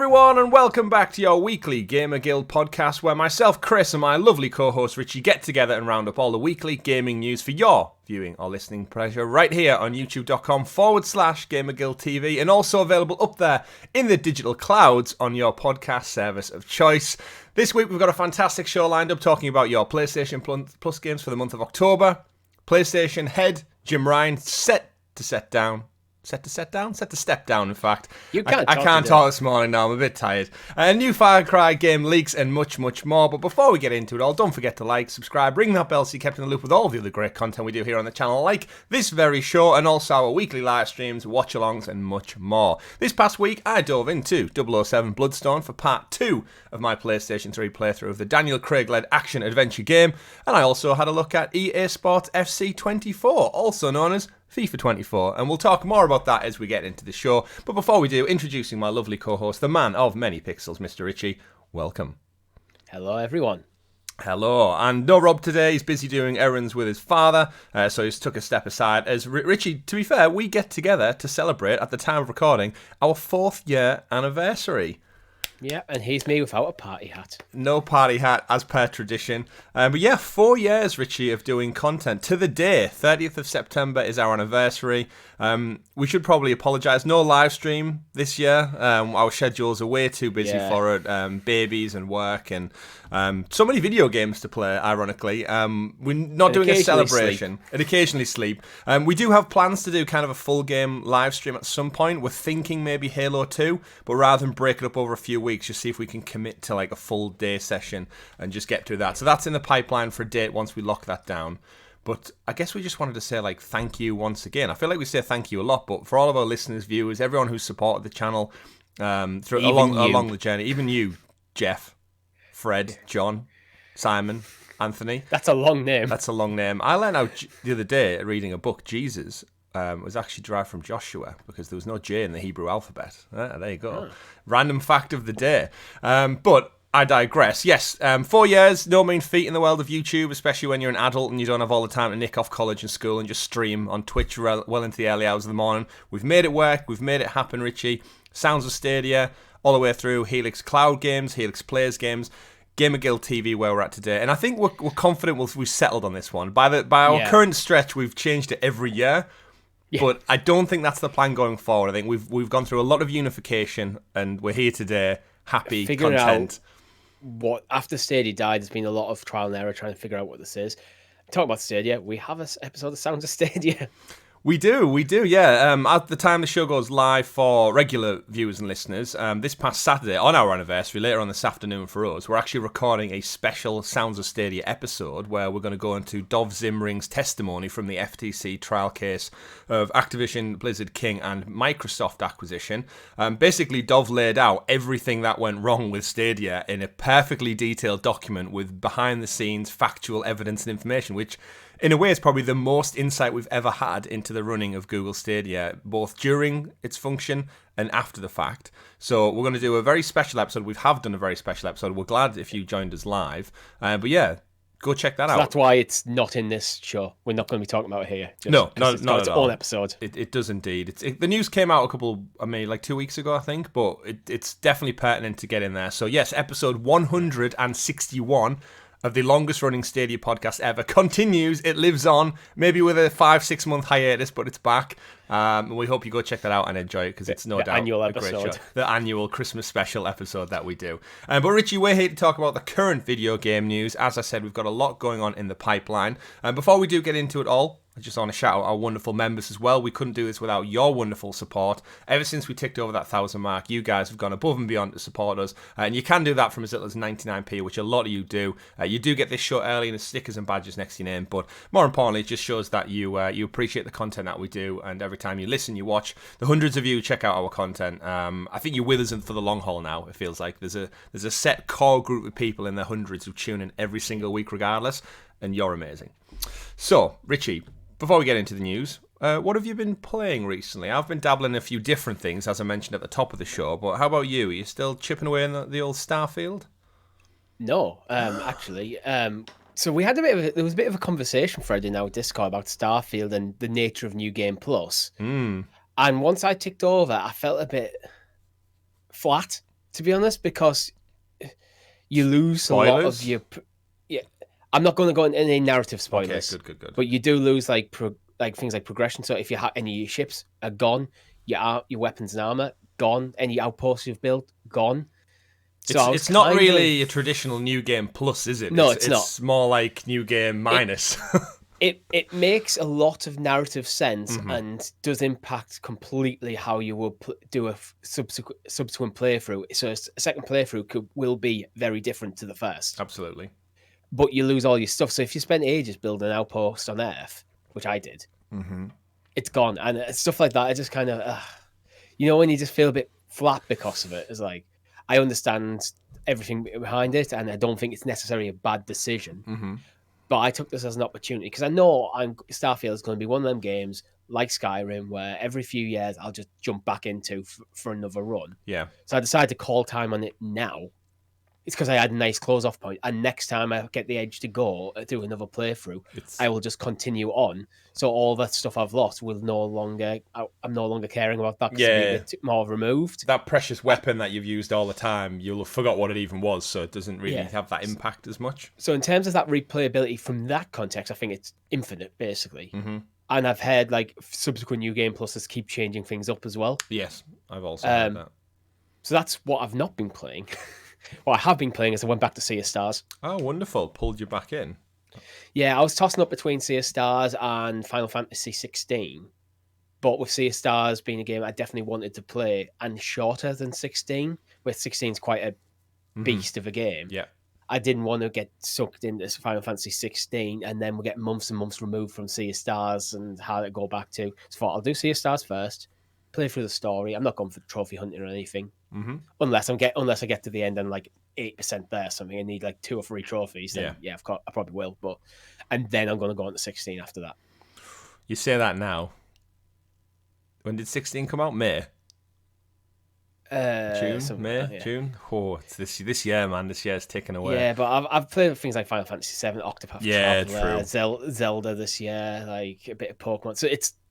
everyone, and welcome back to your weekly Gamer Guild podcast, where myself, Chris, and my lovely co-host Richie get together and round up all the weekly gaming news for your viewing or listening pleasure right here on youtube.com/GamerGuildTV, and also available up there in the digital clouds on your podcast service of choice. This week we've got a fantastic show lined up talking about your PlayStation Plus games for the month of October. PlayStation head Jim Ryan set to step down, in fact. I can't talk this morning now, I'm a bit tired. A new FarCry game leaks and much, much more. But before we get into it all, don't forget to like, subscribe, ring that bell so you're kept in the loop with all the other great content we do here on the channel, like this very show, and also our weekly live streams, watch-alongs, and much more. This past week, I dove into 007 Bloodstone for part 2 of my PlayStation 3 playthrough of the Daniel Craig-led action-adventure game, and I also had a look at EA Sports FC 24, also known as FIFA 24, and we'll talk more about that as we get into the show. But before we do, introducing my lovely co-host, the man of many pixels, Mr. Richie. Welcome. Hello, everyone. Hello. And no Rob today. He's busy doing errands with his father, so he's took a step aside. As Richie, to be fair, we get together to celebrate, at the time of recording, our 4th year anniversary. Yeah, and he's me without a party hat. No party hat, as per tradition. But yeah, 4 years, Richie, of doing content. To the day, 30th of September is our anniversary. We should probably apologise. No live stream this year. Our schedules are way too busy for it. Babies and work and so many video games to play, ironically. We're not doing a celebration. And occasionally sleep. We do have plans to do kind of a full game live stream at some point. We're thinking maybe Halo 2, but rather than break it up over a few weeks, just see if we can commit to like a full day session and just get through that. So that's in the pipeline for a date once we lock that down. But I guess we just wanted to say like thank you once again. I feel like we say thank you a lot, but for all of our listeners, viewers, everyone who's supported the channel along the journey, even you, Jeff, Fred, John, Simon, Anthony. That's a long name. I learned out the other day reading a book, Jesus, was actually derived from Joshua because there was no J in the Hebrew alphabet. There you go. Random fact of the day. But I digress. Yes, 4 years, no mean feat in the world of YouTube, especially when you're an adult and you don't have all the time to nick off college and school and just stream on Twitch well into the early hours of the morning. We've made it work. We've made it happen, Richie. Sounds of Stadia, all the way through Helix Cloud games, Helix Players games, GamerGuildTV, where we're at today. And I think we're confident we've settled on this one. By our current stretch, we've changed it every year. Yeah. But I don't think that's the plan going forward. I think we've gone through a lot of unification, and we're here today, happy, content. What after Stadia died, there's been a lot of trial and error trying to figure out what this is. Talk about Stadia. We have an episode of Sounds of Stadia. We do, yeah. At the time the show goes live for regular viewers and listeners, this past Saturday, on our anniversary, later on this afternoon for us, we're actually recording a special Sounds of Stadia episode where we're going to go into Dov Zimring's testimony from the FTC trial case of Activision, Blizzard King, and Microsoft acquisition. Basically, Dov laid out everything that went wrong with Stadia in a perfectly detailed document with behind-the-scenes factual evidence and information, which in a way, it's probably the most insight we've ever had into the running of Google Stadia, both during its function and after the fact. So we're going to do a very special episode. We have done a very special episode. We're glad if you joined us live. But yeah, go check that out. That's why it's not in this show. We're not going to be talking about it here. No, not at all. It's own episode. It does indeed. The news came out like 2 weeks ago, I think, but it's definitely pertinent to get in there. So yes, episode 161 of the longest running Stadia podcast ever continues. It lives on, maybe with a 5-6 month hiatus, but it's back. And we hope you go check that out and enjoy it because it's no doubt annual a great episode. show. The annual Christmas special episode that we do. But Richie, we're here to talk about the current video game news. As I said, we've got a lot going on in the pipeline. And before we do get into it all, I just want to shout out our wonderful members as well. We couldn't do this without your wonderful support. Ever since we ticked over that 1,000 mark, you guys have gone above and beyond to support us. And you can do that from as little as 99p, which a lot of you do. You do get this show early and the stickers and badges next to your name. But more importantly, it just shows that you appreciate the content that we do. And every time you listen, you watch, the hundreds of you who check out our content. I think you're with us for the long haul now, it feels like. There's a set core group of people in the hundreds who tune in every single week regardless. And you're amazing. So, Richie, before we get into the news, what have you been playing recently? I've been dabbling in a few different things, as I mentioned at the top of the show, but how about you? Are you still chipping away in the old Starfield? No, actually. So we had there was a bit of a conversation Friday in our Discord about Starfield and the nature of New Game Plus. And once I ticked over, I felt a bit flat. To be honest, because you lose Spoilers? a lot of your. Yeah, I'm not going to go into any narrative spoilers. Okay, good. But you do lose like things like progression. So if you have any of your ships are gone, your weapons and armor gone, any outposts you've built gone. So it's not really a traditional New Game Plus, is it? No, it's not. It's more like New Game Minus. It makes a lot of narrative sense and does impact completely how you will do a subsequent playthrough. So a second playthrough will be very different to the first. Absolutely. But you lose all your stuff. So if you spend ages building an outpost on Earth, which I did, it's gone. And stuff like that, I just kind of, when you just feel a bit flat because of it. It's like, I understand everything behind it, and I don't think it's necessarily a bad decision. But I took this as an opportunity because I know Starfield is going to be one of them games like Skyrim where every few years I'll just jump back into for another run. Yeah. So I decided to call time on it now. It's because I had a nice close-off point, and next time I get the edge to go do another playthrough, I will just continue on. So all that stuff I've lost will no longer. I'm no longer caring about that. Yeah, a bit more removed. That precious weapon that you've used all the time, you'll have forgot what it even was, so it doesn't really have that impact as much. So in terms of that replayability from that context, I think it's infinite, basically. And I've heard like subsequent New Game Pluses keep changing things up as well. Yes, I've also heard that. So that's what I've not been playing. What I have been playing is I went back to Sea of Stars. Oh, wonderful. Pulled you back in. Yeah, I was tossing up between Sea of Stars and Final Fantasy 16. But with Sea of Stars being a game I definitely wanted to play and shorter than 16, where 16 is quite a beast of a game. Yeah. I didn't want to get sucked into Final Fantasy 16 and then we'll get months and months removed from Sea of Stars and how to go back to. So I thought I'll do Sea of Stars first, play through the story. I'm not going for trophy hunting or anything. Unless I get to the end and like 8% there or something, I need like 2 or 3 trophies. Then I probably will. And then I'm going to go on to 16 after that. You say that now. When did 16 come out? May. June. Oh, it's this year, man. This year's ticking away. Yeah, but I've played things like Final Fantasy 7, Octopath Traveler, true. Zelda this year, like a bit of Pokemon. So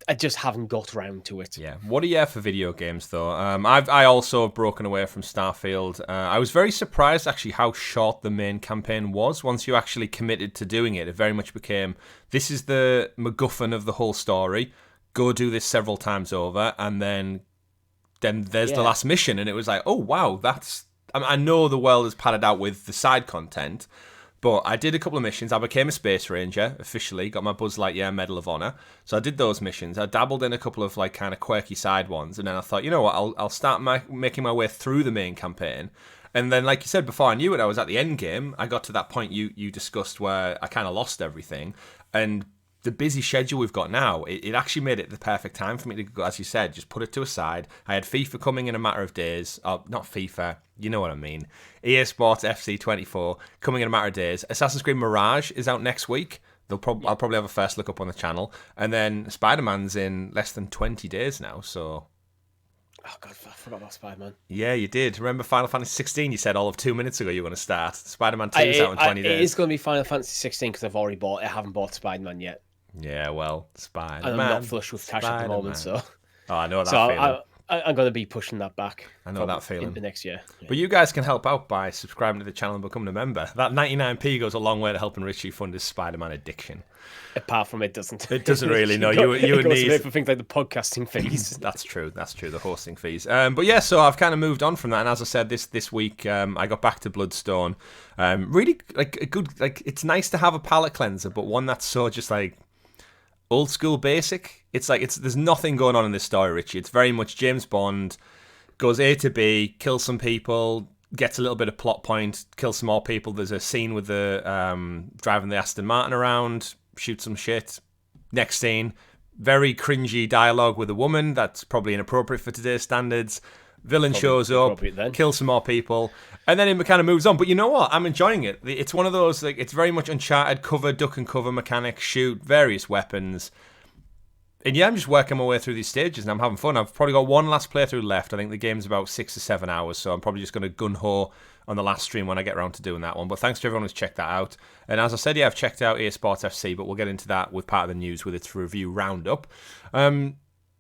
I just haven't got around to it. Yeah, what a year for video games, though. I also have broken away from Starfield. I was very surprised actually how short the main campaign was. Once you actually committed to doing it, it very much became this is the MacGuffin of the whole story. Go do this several times over, and then there's the last mission, and it was like, oh wow, I know the world is padded out with the side content, but I did a couple of missions. I became a space ranger officially, got my Buzz Lightyear Medal of Honor, so I did those missions. I dabbled in a couple of like kind of quirky side ones, and then I thought, you know what, I'll start making my way through the main campaign. And then, like you said, before I knew it, I was at the end game. I got to that point you discussed where I kind of lost everything, and the busy schedule we've got now, it actually made it the perfect time for me to go, as you said, just put it to a side. I had FIFA coming in a matter of days. Oh, not FIFA, you know what I mean. EA Sports FC 24 coming in a matter of days. Assassin's Creed Mirage is out next week. I'll probably have a first look up on the channel. And then Spider-Man's in less than 20 days now, so... Oh, God, I forgot about Spider-Man. Yeah, you did. Remember Final Fantasy 16? You said all of 2 minutes ago you were going to start. Spider-Man 2 is out in 20 days. It is going to be Final Fantasy 16 because I haven't bought Spider-Man yet. Yeah, well, Spider-Man. And I'm not flush with cash at the moment, so... Oh, I know that feeling. I'm going to be pushing that back. I know that feeling. Into next year. Yeah. But you guys can help out by subscribing to the channel and becoming a member. That 99p goes a long way to helping Richie fund his Spider-Man addiction. Apart from it doesn't. It doesn't really, no. You would need... for things like the podcasting fees. That's true, the hosting fees. But yeah, so I've kind of moved on from that. And as I said, this week, I got back to Bloodstone. Really, like, a good... Like, it's nice to have a palate cleanser, but one that's so just, like... old school basic. It's like there's nothing going on in this story, Richie. It's very much James Bond goes A to B, kills some people, gets a little bit of plot point, kills some more people. There's a scene with the driving the Aston Martin around, shoots some shit. Next scene, very cringy dialogue with a woman that's probably inappropriate for today's standards. Villain shows up, kills some more people, and then it kind of moves on. But you know what? I'm enjoying it. It's one of those, like, it's very much Uncharted, cover, duck and cover mechanics, shoot, various weapons. And yeah, I'm just working my way through these stages and I'm having fun. I've probably got one last playthrough left. I think the game's about 6 or 7 hours, so I'm probably just going to gun-ho on the last stream when I get around to doing that one. But thanks to everyone who's checked that out. And as I said, yeah, I've checked out EA Sports FC, but we'll get into that with part of the news with its review roundup.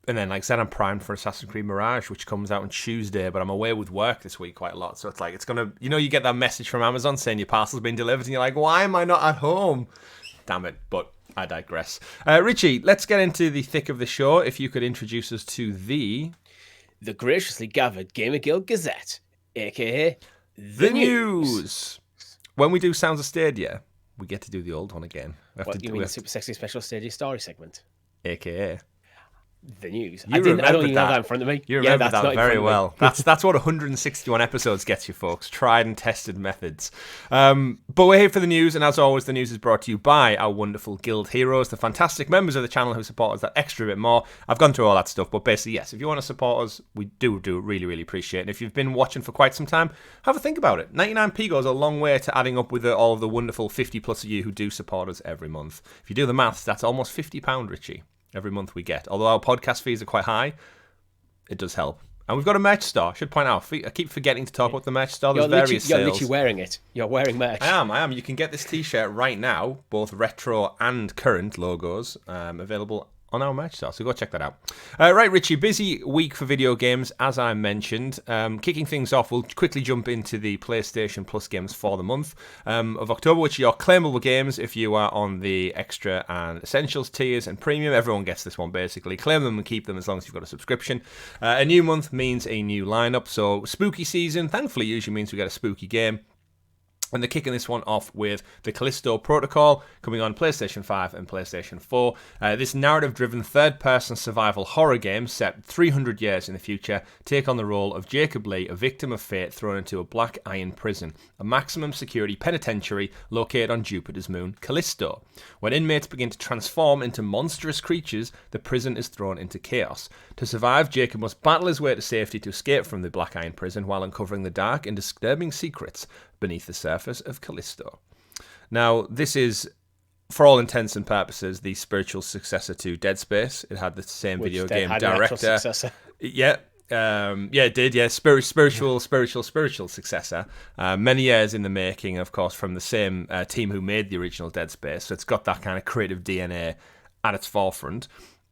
And then, like I said, I'm primed for Assassin's Creed Mirage, which comes out on Tuesday, but I'm away with work this week quite a lot. So it's like, it's going to, you get that message from Amazon saying your parcel's been delivered, and you're like, why am I not at home? Damn it. But I digress. Richie, let's get into the thick of the show. If you could introduce us to the graciously gathered GamerGuild Gazette, aka the news. When we do Sounds of Stadia, we get to do the old one again. You mean the Super Sexy Special Stadia Story segment? AKA the news. I don't even have that in front of me. You remember that very well. That's what 161 episodes gets you, folks. Tried and tested methods. But we're here for the news, and as always, the news is brought to you by our wonderful guild heroes, the fantastic members of the channel who support us that extra bit more. I've gone through all that stuff, but basically, yes, if you want to support us, we do really, really appreciate it. And if you've been watching for quite some time, have a think about it. 99p goes a long way to adding up with all of the wonderful 50 plus of you who do support us every month. If you do the maths, that's almost £50, Richie. Every month we get. Although our podcast fees are quite high, it does help. And we've got a merch store. I should point out, I keep forgetting to talk about the merch store. There's various sales. You're literally wearing it. You're wearing merch. I am. You can get this t-shirt right now, both retro and current logos, available on our merch store, so go check that out. Right, Richie, busy week for video games, as I mentioned. Kicking things off, we'll quickly jump into the PlayStation Plus games for the month of October, which are your claimable games if you are on the Extra and Essentials tiers and Premium. Everyone gets this one, basically. Claim them and keep them as long as you've got a subscription. A new month means a new lineup, so spooky season, thankfully, usually means we get a spooky game. And they're kicking this one off with the Callisto Protocol, coming on PlayStation 5 and PlayStation 4. This narrative-driven third-person survival horror game set 300 years in the future take on the role of Jacob Lee, a victim of fate thrown into a black iron prison, a maximum security penitentiary located on Jupiter's moon, Callisto. When inmates begin to transform into monstrous creatures, the prison is thrown into chaos. To survive, Jacob must battle his way to safety to escape from the black iron prison while uncovering the dark and disturbing secrets beneath the surface of Callisto. Now, this is, for all intents and purposes, the spiritual successor to Dead Space. It had the same video game director. Yeah, it did. Yeah, spiritual successor. Many years in the making, of course, from the same team who made the original Dead Space. So it's got that kind of creative DNA at its forefront.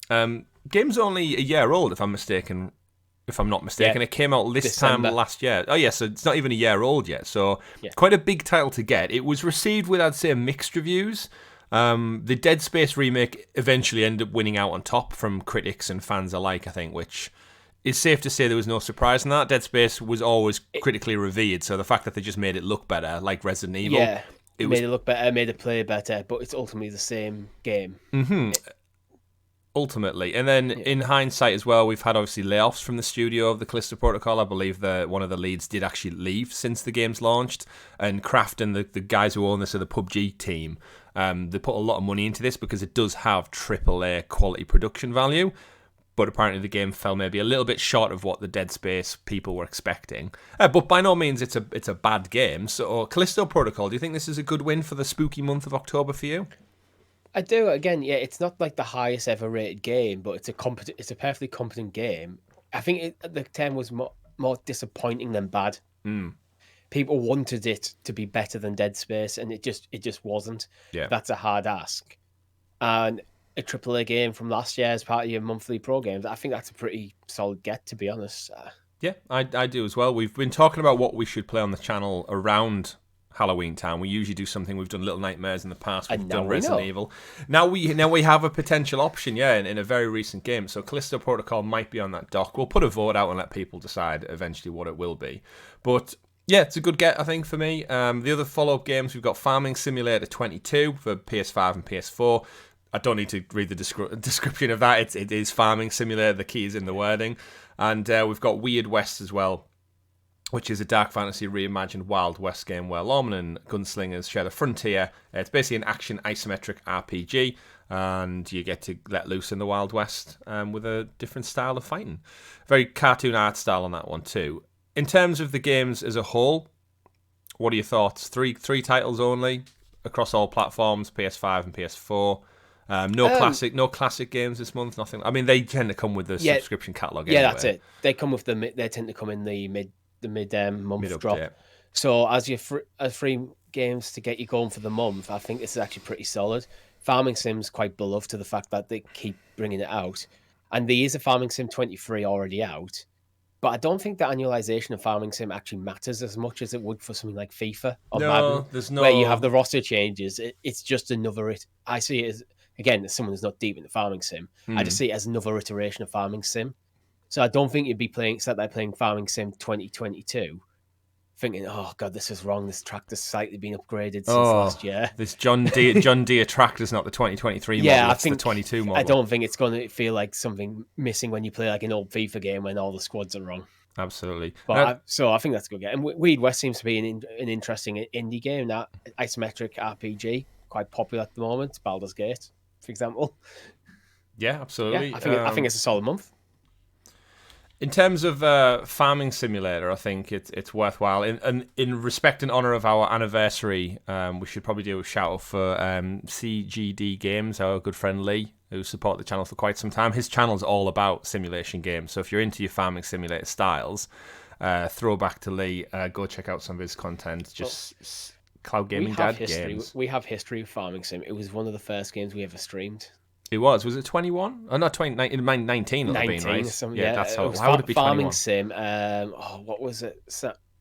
Game's only a year old, if I'm not mistaken. It came out this time last year. Oh, yeah, so it's not even a year old yet. So quite a big title to get. It was received with, I'd say, mixed reviews. The Dead Space remake eventually ended up winning out on top from critics and fans alike, I think, which is safe to say there was no surprise in that. Dead Space was always critically revered, so the fact that they just made it look better, like Resident Evil. Yeah, made it look better, made it play better, but it's ultimately the same game. Mm-hmm. Ultimately. And then in hindsight as well, we've had obviously layoffs from the studio of the Callisto Protocol. I believe that one of the leads did actually leave since the game's launched. And Kraft and the guys who own this are the PUBG team. They put a lot of money into this because it does have AAA quality production value. But apparently the game fell maybe a little bit short of what the Dead Space people were expecting. But by no means it's a bad game. So Callisto Protocol, do you think this is a good win for the spooky month of October for you? I do. Again, yeah, it's not like the highest ever rated game, but it's a perfectly competent game. I think the term was more disappointing than bad. People wanted it to be better than Dead Space, and it just wasn't. Yeah. That's a hard ask. And a AAA game from last year as part of your monthly pro games, I think that's a pretty solid get, to be honest. Yeah, I do as well. We've been talking about what we should play on the channel around Halloween time. We usually do something. We've done Little Nightmares in the past. We've done Resident Evil. Now we have a potential option, in a very recent game. So Callisto Protocol might be on that dock. We'll put a vote out and let people decide eventually what it will be. But yeah, it's a good get, I think, for me. The other follow-up games, we've got Farming Simulator 22 for PS5 and PS4. I don't need to read the description of that. It is Farming Simulator. The key is in the wording. And we've got Weird West as well, which is a dark fantasy reimagined Wild West game where lawmen and gunslingers share the frontier. It's basically an action isometric RPG, and you get to let loose in the Wild West with a different style of fighting. Very cartoon art style on that one too. In terms of the games as a whole, what are your thoughts? Three titles only across all platforms, PS5 and PS4. No classic games this month. Nothing. I mean, they tend to come with the subscription catalog. Yeah, anyway. that's it. They come with they tend to come in the mid month drop. Yeah. So as free games to get you going for the month, I think this is actually pretty solid. Farming Sim's quite beloved to the fact that they keep bringing it out. And there is a Farming Sim 23 already out. But I don't think the annualization of Farming Sim actually matters as much as it would for something like FIFA or No, Madden, there's where you have no. the roster changes. It's just another. I see it as, again, as someone who's not deep into Farming Sim, I just see it as another iteration of Farming Sim. So I don't think you'd be playing, except they're playing Farming Sim 2022, thinking, oh God, this is wrong. This tractor's slightly been upgraded since last year. This John Deere tractor's not the 2023 model, it's the 22 model. I don't think it's going to feel like something missing when you play like an old FIFA game when all the squads are wrong. Absolutely. But I think that's a good game. And Weed West seems to be an interesting indie game, that isometric RPG, quite popular at the moment. Baldur's Gate, for example. Yeah, absolutely. Yeah, I think it's a solid month. In terms of farming simulator, I think it's worthwhile. In respect and honor of our anniversary, we should probably do a shout out for CGD Games, our good friend Lee, who supported the channel for quite some time. His channel's all about simulation games, so if you're into your farming simulator styles, throw back to Lee. Go check out some of his content. Cloud Gaming Dad games. We have history of farming sim. It was one of the first games we ever streamed. It was. Was it 21? Oh, not 20. 19 it'll have been, right? That's how. How would it be 21? Farming sim. What was it?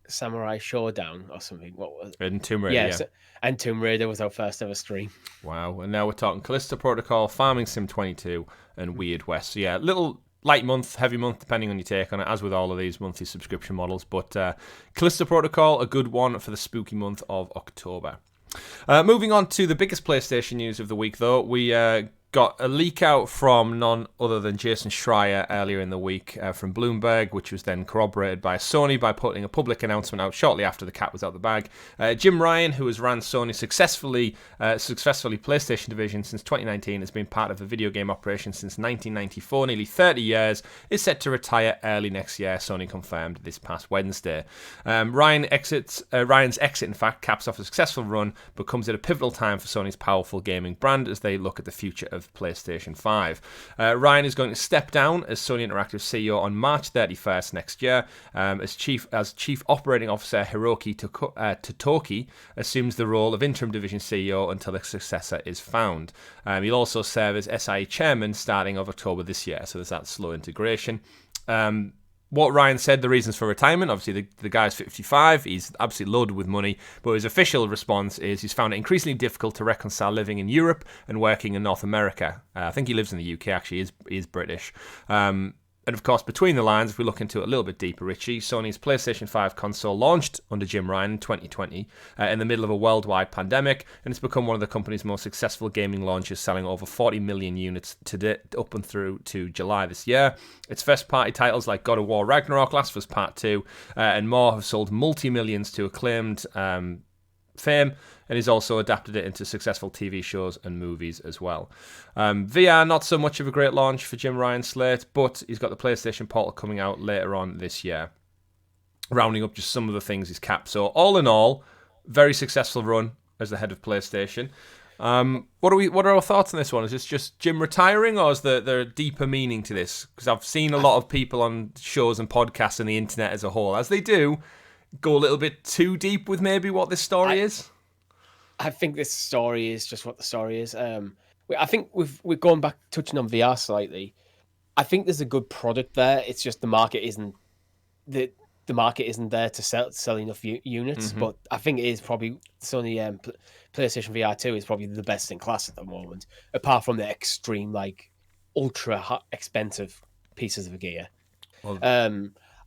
Samurai Showdown or something. What was it? And Tomb Raider. Yeah. And Tomb Raider was our first ever stream. Wow. And now we're talking Callisto Protocol, Farming Sim 22, and Weird West. So yeah, little light month, heavy month, depending on your take on it, as with all of these monthly subscription models. But Callisto Protocol, a good one for the spooky month of October. Moving on to the biggest PlayStation news of the week, though, we got a leak out from none other than Jason Schreier earlier in the week from Bloomberg, which was then corroborated by Sony by putting a public announcement out shortly after the cat was out the bag. Jim Ryan, who has ran Sony successfully PlayStation division since 2019, has been part of the video game operation since 1994, nearly 30 years, is set to retire early next year, Sony confirmed this past Wednesday. Ryan's exit, in fact, caps off a successful run, but comes at a pivotal time for Sony's powerful gaming brand as they look at the future of PlayStation 5. Ryan is going to step down as Sony Interactive CEO on March 31st next year, as Chief Operating Officer Hiroki Totoki assumes the role of Interim Division CEO until a successor is found. He'll also serve as SIE Chairman starting of October this year, so there's that slow integration. What Ryan said, the reasons for retirement, obviously the guy's 55, he's absolutely loaded with money, but his official response is he's found it increasingly difficult to reconcile living in Europe and working in North America. I think he lives in the UK, actually, he is British. And of course, between the lines, if we look into it a little bit deeper, Richie, Sony's PlayStation 5 console launched under Jim Ryan in 2020 in the middle of a worldwide pandemic, and it's become one of the company's most successful gaming launches, selling over 40 million units to date, up and through to July this year. Its first-party titles like God of War Ragnarok, Last of Us Part 2, and more have sold multi-millions to acclaimed fame, and he's also adapted it into successful TV shows and movies as well. VR, not so much of a great launch for Jim Ryan's slate, but he's got the PlayStation Portal coming out later on this year, rounding up just some of the things he's capped. So all in all, very successful run as the head of PlayStation. What are our thoughts on this one? Is this just Jim retiring, or is there a deeper meaning to this? Because I've seen a lot of people on shows and podcasts and the internet as a whole, as they do, go a little bit too deep with maybe what this story is. I think this story is just what the story is. I think we're going back, touching on VR slightly. I think there's a good product there. It's just the market isn't the market isn't there to sell enough units. Mm-hmm. But I think it is probably Sony PlayStation VR 2 is probably the best in class at the moment, apart from the extreme, like, ultra expensive pieces of gear. Well,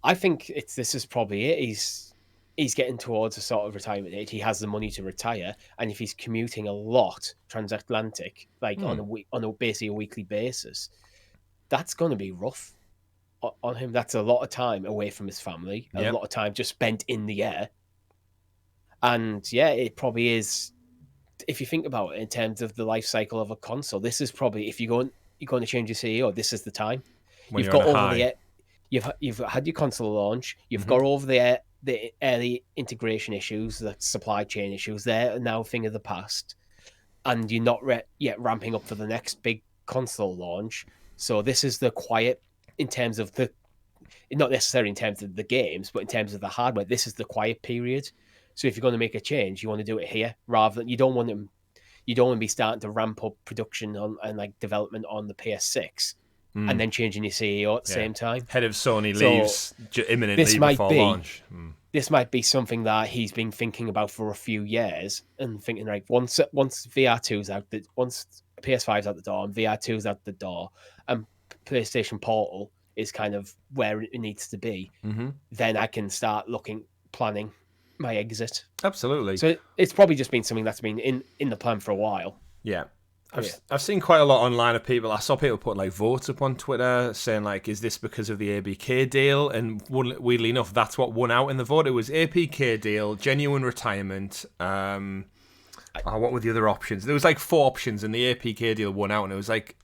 I think this is probably it. He's getting towards a sort of retirement age. He has the money to retire, and if he's commuting a lot transatlantic, like on a basically a weekly basis, that's going to be rough on him. That's a lot of time away from his family, a lot of time just spent in the air. And yeah, it probably is. If you think about it in terms of the life cycle of a console, this is probably, if you're going to change your CEO, this is the time. When you've got over the air. You've had your console launch. You've got over the early integration issues, the supply chain issues. They're now a thing of the past, and you're not yet ramping up for the next big console launch. So this is the quiet in terms of not necessarily in terms of the games, but in terms of the hardware. This is the quiet period. So if you're going to make a change, you want to do it here rather than you don't want to be starting to ramp up production and like development on the PS6 and then changing your CEO at the same time. Head of Sony leaves imminently before launch. This might be something that he's been thinking about for a few years and thinking, like, once VR2's out, once PS5's out the door and VR2's out the door, and PlayStation Portal is kind of where it needs to be, then I can start planning my exit. Absolutely. So it's probably just been something that's been in the plan for a while. Yeah. I've seen quite a lot online of people. I saw people put like votes up on Twitter saying like, is this because of the ABK deal? And weirdly enough, that's what won out in the vote. It was APK deal, genuine retirement. What were the other options? There was like 4 options, and the APK deal won out. And it was like,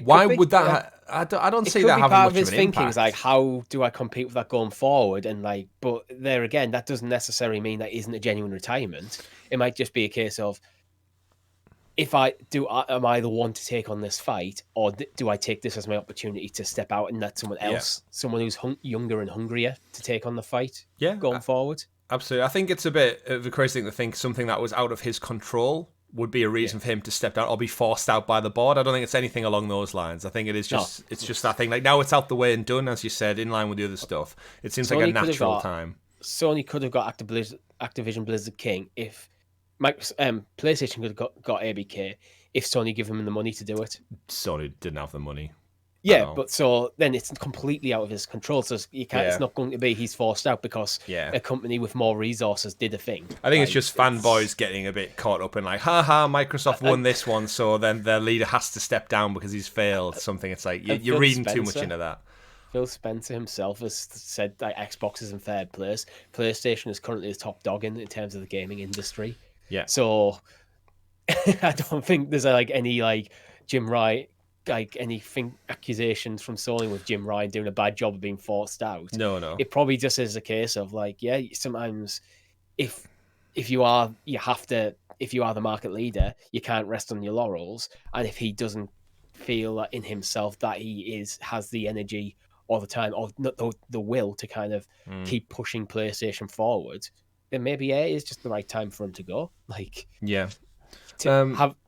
why would that? I don't see that having much of an impact. Is like, how do I compete with that going forward? And like, but there again, that doesn't necessarily mean that isn't a genuine retirement. It might just be a case of, am I the one to take on this fight, or do I take this as my opportunity to step out and let someone else, someone who's younger and hungrier, to take on the fight going forward? Absolutely. I think it's a bit of a crazy thing to think something that was out of his control would be a reason for him to step down or be forced out by the board. I don't think it's anything along those lines. I think it is just it's just that thing. Like, now it's out the way and done, as you said, in line with the other stuff. It seems like a natural time. Sony could have got Activision Blizzard King if PlayStation could have got ABK if Sony gave him the money to do it. Sony didn't have the money. Yeah, but so then it's completely out of his control. So you can't. It's not going to be he's forced out because a company with more resources did a thing. I think it's just fanboys getting a bit caught up in like, haha, Microsoft won this one, so then their leader has to step down because he's failed something. It's like you're reading too much into that. Phil Spencer himself has said that Xbox is in third place. PlayStation is currently the top dog in terms of the gaming industry. Yeah. So I don't think there's like any like Jim Ryan, like anything accusations from Sony with Jim Ryan doing a bad job of being forced out. No. It probably just is a case of like, sometimes if you are the market leader, you can't rest on your laurels. And if he doesn't feel in himself that he has the energy all the time or the will to kind of keep pushing PlayStation forward, then maybe it is just the right time for him to go. Like,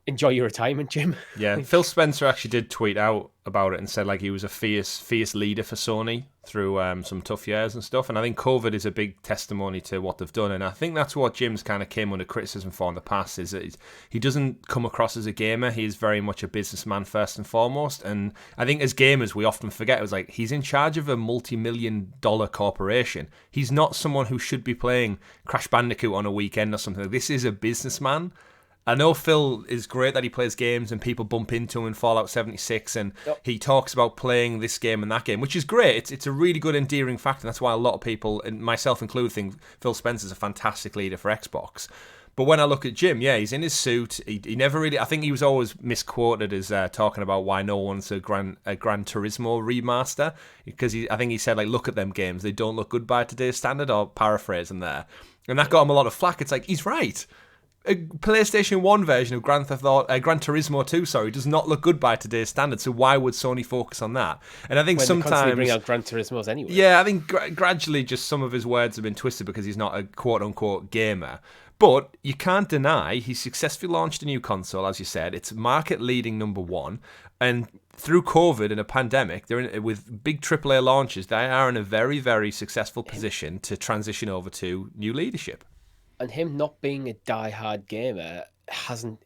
enjoy your retirement, Jim. Yeah, Phil Spencer actually did tweet out about it and said like he was a fierce leader for Sony through some tough years and stuff. And I think COVID is a big testimony to what they've done. And I think that's what Jim's kind of came under criticism for in the past, is that he doesn't come across as a gamer. He is very much a businessman first and foremost. And I think as gamers, we often forget, it was like, he's in charge of a multi-million-dollar corporation. He's not someone who should be playing Crash Bandicoot on a weekend or something. This is a businessman. I know Phil is great that he plays games and people bump into him in Fallout 76 and he talks about playing this game and that game, which is great. It's a really good, endearing fact, and that's why a lot of people, and myself included, think Phil Spencer's a fantastic leader for Xbox. But when I look at Jim, he's in his suit. He never really... I think he was always misquoted as talking about why no one's a Gran Turismo remaster, because I think he said, like, look at them games. They don't look good by today's standard, or paraphrasing there. And that got him a lot of flack. It's like, he's right. A PlayStation 1 version of Gran Turismo 2, does not look good by today's standards. So why would Sony focus on that? And I think sometimes they bring out Gran Turismos anyway. Yeah, I think gradually just some of his words have been twisted because he's not a quote unquote gamer. But you can't deny he successfully launched a new console, as you said. It's market leading number one, and through COVID and a pandemic, with big AAA launches, they are in a very, very successful position to transition over to new leadership. And him not being a die-hard gamer hasn't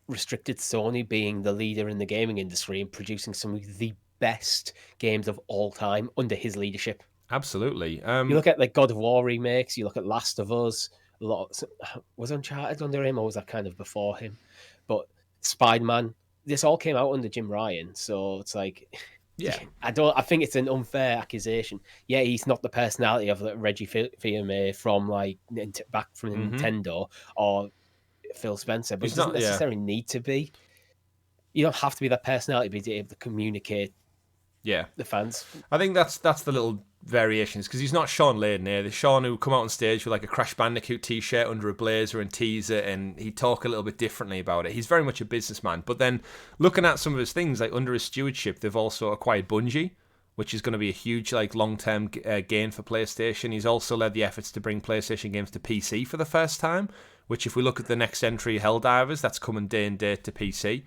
restricted Sony being the leader in the gaming industry and producing some of the best games of all time under his leadership. Absolutely. You look at like God of War remakes, you look at Last of Us, was Uncharted under him or was that kind of before him? But Spider-Man, this all came out under Jim Ryan, so it's like... Yeah, I think it's an unfair accusation. Yeah, he's not the personality of Reggie Fils-Aimé from back from Nintendo or Phil Spencer, but he doesn't necessarily need to be. You don't have to be that personality to be able to communicate. Yeah, the fans. I think that's the little variations, because he's not Sean Layden here. There's Sean who come out on stage with like a Crash Bandicoot t-shirt under a blazer and tease it, and he'd talk a little bit differently about it. He's very much a businessman. But then looking at some of his things, like under his stewardship, they've also acquired Bungie, which is going to be a huge long-term gain for PlayStation. He's also led the efforts to bring PlayStation games to PC for the first time, which if we look at the next entry, Helldivers, that's coming day and date to PC.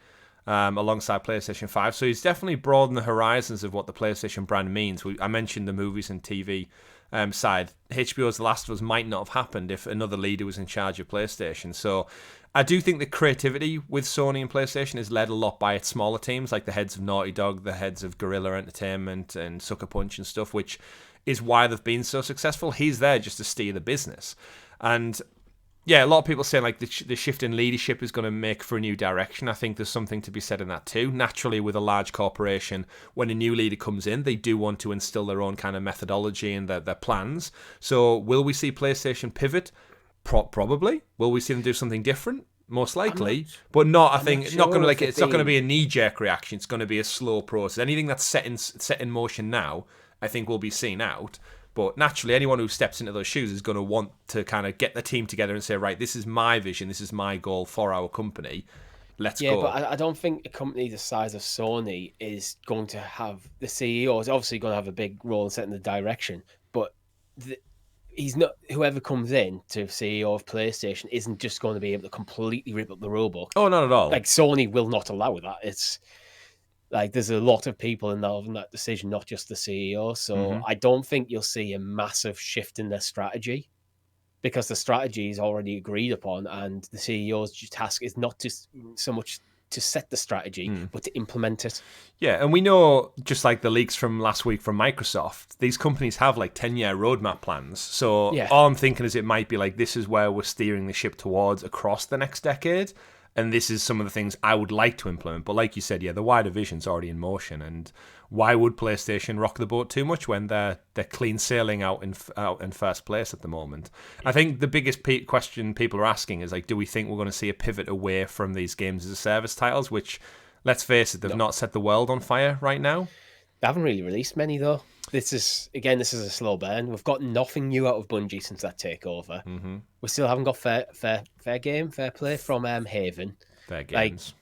alongside PlayStation 5. So he's definitely broadened the horizons of what the PlayStation brand means. I mentioned the movies and TV side. HBO's The Last of Us might not have happened if another leader was in charge of PlayStation. So I do think the creativity with Sony and PlayStation is led a lot by its smaller teams, like the heads of Naughty Dog, the heads of Guerrilla Entertainment and Sucker Punch and stuff, which is why they've been so successful. He's there just to steer the business. And yeah, a lot of people saying like the shift in leadership is going to make for a new direction. I think there's something to be said in that too. Naturally, with a large corporation, when a new leader comes in, they do want to instill their own kind of methodology and their plans. So will we see PlayStation pivot? Probably. Will we see them do something different? Most likely, but not. I think it's not going to like it's not going to be a knee-jerk reaction. It's going to be a slow process. Anything that's set in motion now, I think, will be seen out. But naturally, anyone who steps into those shoes is going to want to kind of get the team together and say, right, this is my vision, this is my goal for our company. Let's go. Yeah, but I don't think a company the size of Sony is going to have the CEO is obviously going to have a big role in setting the direction, but he's not. Whoever comes in to CEO of PlayStation isn't just going to be able to completely rip up the rulebook. Oh, not at all. Like Sony will not allow that. It's like there's a lot of people involved in that decision, not just the CEO. So I don't think you'll see a massive shift in their strategy because the strategy is already agreed upon, and the CEO's task is not just so much to set the strategy, but to implement it. Yeah, and we know, just like the leaks from last week from Microsoft, these companies have like 10-year roadmap plans. So all I'm thinking is it might be like, this is where we're steering the ship towards across the next decade. And this is some of the things I would like to implement. But like you said, yeah, the wider vision's already in motion. And why would PlayStation rock the boat too much when they're clean sailing out in first place at the moment? I think the biggest question people are asking is like, do we think we're going to see a pivot away from these games as a service titles? Which, let's face it, they've not set the world on fire right now. They haven't really released many though. This is a slow burn. We've got nothing new out of Bungie since that takeover. We still haven't got fair play from Haven. Fair games.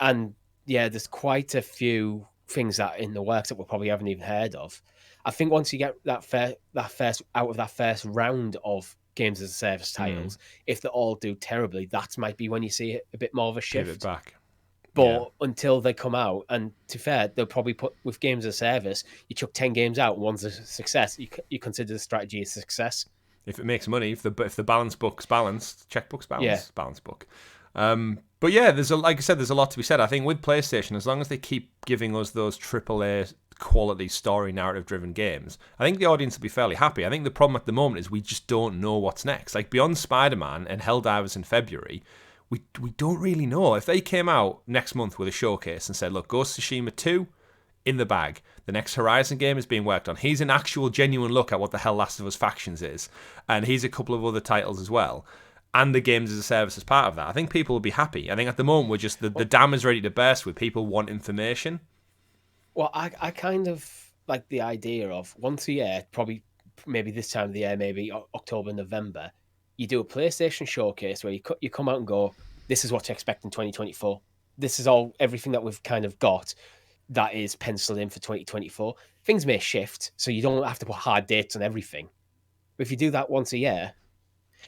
And yeah, there's quite a few things that in the works that we probably haven't even heard of. I think once you get that first round of games as a service titles, if they all do terribly, that might be when you see a bit more of a shift. Pivot back. But until they come out, and to be fair, they'll probably put with games as a service, you chuck 10 games out, one's a success, you consider the strategy a success. If it makes money, if the balance book's balanced, checkbook's balanced, balance book. But yeah, like I said, there's a lot to be said. I think with PlayStation, as long as they keep giving us those AAA quality story narrative driven games, I think the audience will be fairly happy. I think the problem at the moment is we just don't know what's next. Like beyond Spider-Man and Helldivers in February, we don't really know. If they came out next month with a showcase and said, look, Ghost of Tsushima 2 in the bag, the next Horizon game is being worked on, here's an actual genuine look at what the hell Last of Us Factions is, and here's a couple of other titles as well, and the games as a service as part of that, I think people will be happy. I think at the moment we're just, the dam is ready to burst with people want information. Well, I kind of like the idea of once a year, probably maybe this time of the year, maybe October, November, you do a PlayStation showcase where you come out and go, this is what to expect in 2024. This is everything that we've kind of got that is penciled in for 2024. Things may shift, so you don't have to put hard dates on everything. But if you do that once a year,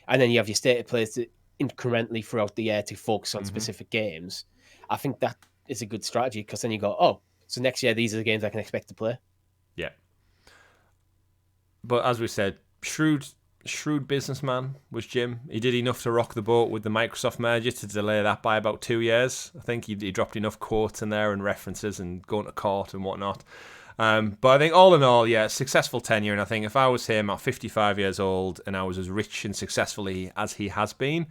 and then you have your state of plays incrementally throughout the year to focus on specific games, I think that is a good strategy, because then you go, oh, so next year these are the games I can expect to play. Yeah. But as we said, shrewd businessman was Jim. He did enough to rock the boat with the Microsoft merger to delay that by about 2 years. I think he dropped enough quotes in there and references and going to court and whatnot. But I think all in all, yeah, successful tenure. And I think if I was him at 55 years old and I was as rich and successful as he has been,